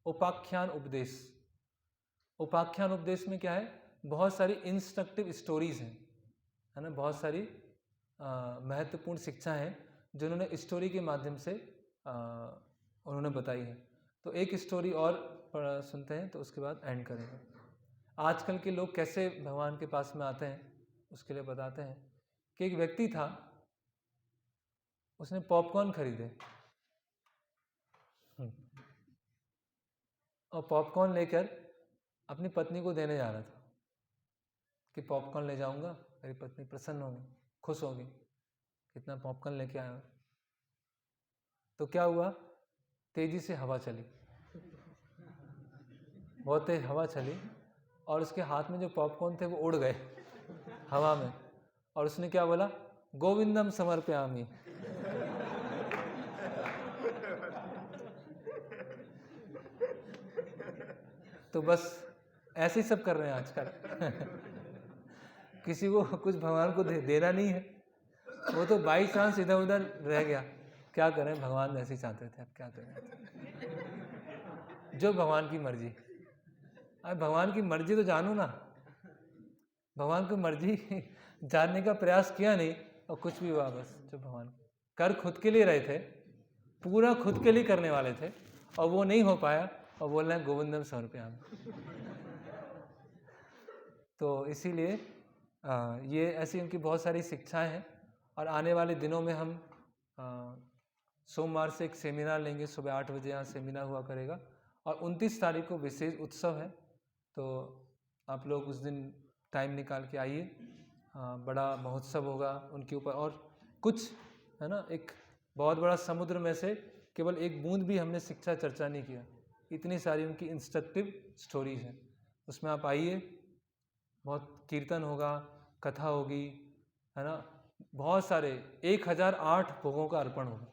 उपाख्यान उपदेश। उपाख्यान उपदेश में क्या है, बहुत सारी इंस्ट्रक्टिव स्टोरीज हैं, है ना, बहुत सारी महत्वपूर्ण शिक्षा हैं जो उन्होंने स्टोरी के माध्यम से उन्होंने बताई है। तो एक स्टोरी और सुनते हैं तो उसके बाद एंड करेंगे। आजकल के लोग कैसे भगवान के पास में आते हैं उसके लिए बताते हैं कि एक व्यक्ति था, उसने पॉपकॉर्न खरीदे और पॉपकॉर्न लेकर अपनी पत्नी को देने जा रहा था कि पॉपकॉर्न ले जाऊंगा, मेरी पत्नी प्रसन्न होगी, खुश होगी, कितना पॉपकॉर्न लेके आया। तो क्या हुआ, तेजी से हवा चली, बहुत तेज हवा चली और उसके हाथ में जो पॉपकॉर्न थे वो उड़ गए हवा में, और उसने क्या बोला, गोविंदम समर्पयामि। तो बस ऐसे ही सब कर रहे हैं आजकल किसी को कुछ भगवान को देना नहीं है, वो तो बाई चांस इधर उधर रह गया, क्या करें, भगवान ऐसे ही चाहते थे, अब क्या करें, जो भगवान की मर्जी। अब भगवान की मर्जी तो जानो ना, भगवान की मर्जी जानने का प्रयास किया नहीं और कुछ भी हुआ, बस जो भगवान कर खुद के लिए रहे थे, पूरा खुद के लिए करने वाले थे और वो नहीं हो पाया और बोल रहे हैं गोविंदम समर्पयामि। तो इसीलिए ये ऐसी उनकी बहुत सारी शिक्षाएं हैं। और आने वाले दिनों में हम सोमवार से एक सेमिनार लेंगे, सुबह 8 बजे यहाँ सेमिनार हुआ करेगा और 29 तारीख को विशेष उत्सव है, तो आप लोग उस दिन टाइम निकाल के आइए। बड़ा महोत्सव होगा उनके ऊपर, और कुछ है ना, एक बहुत बड़ा समुद्र में से केवल एक बूंद भी हमने शिक्षा चर्चा नहीं किया, इतनी सारी उनकी इंस्ट्रक्टिव स्टोरीज हैं। उसमें आप आइए, बहुत कीर्तन होगा, कथा होगी, है ना, बहुत सारे 1008 भोगों का अर्पण होगा,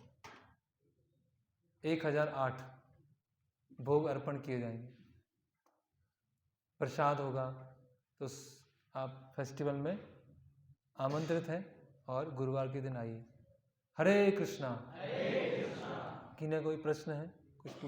1008 भोग अर्पण किए जाएंगे, प्रसाद होगा। तो आप फेस्टिवल में आमंत्रित हैं और गुरुवार के दिन आइए। हरे कृष्णा। किन्हें कोई प्रश्न है, कुछ पूछ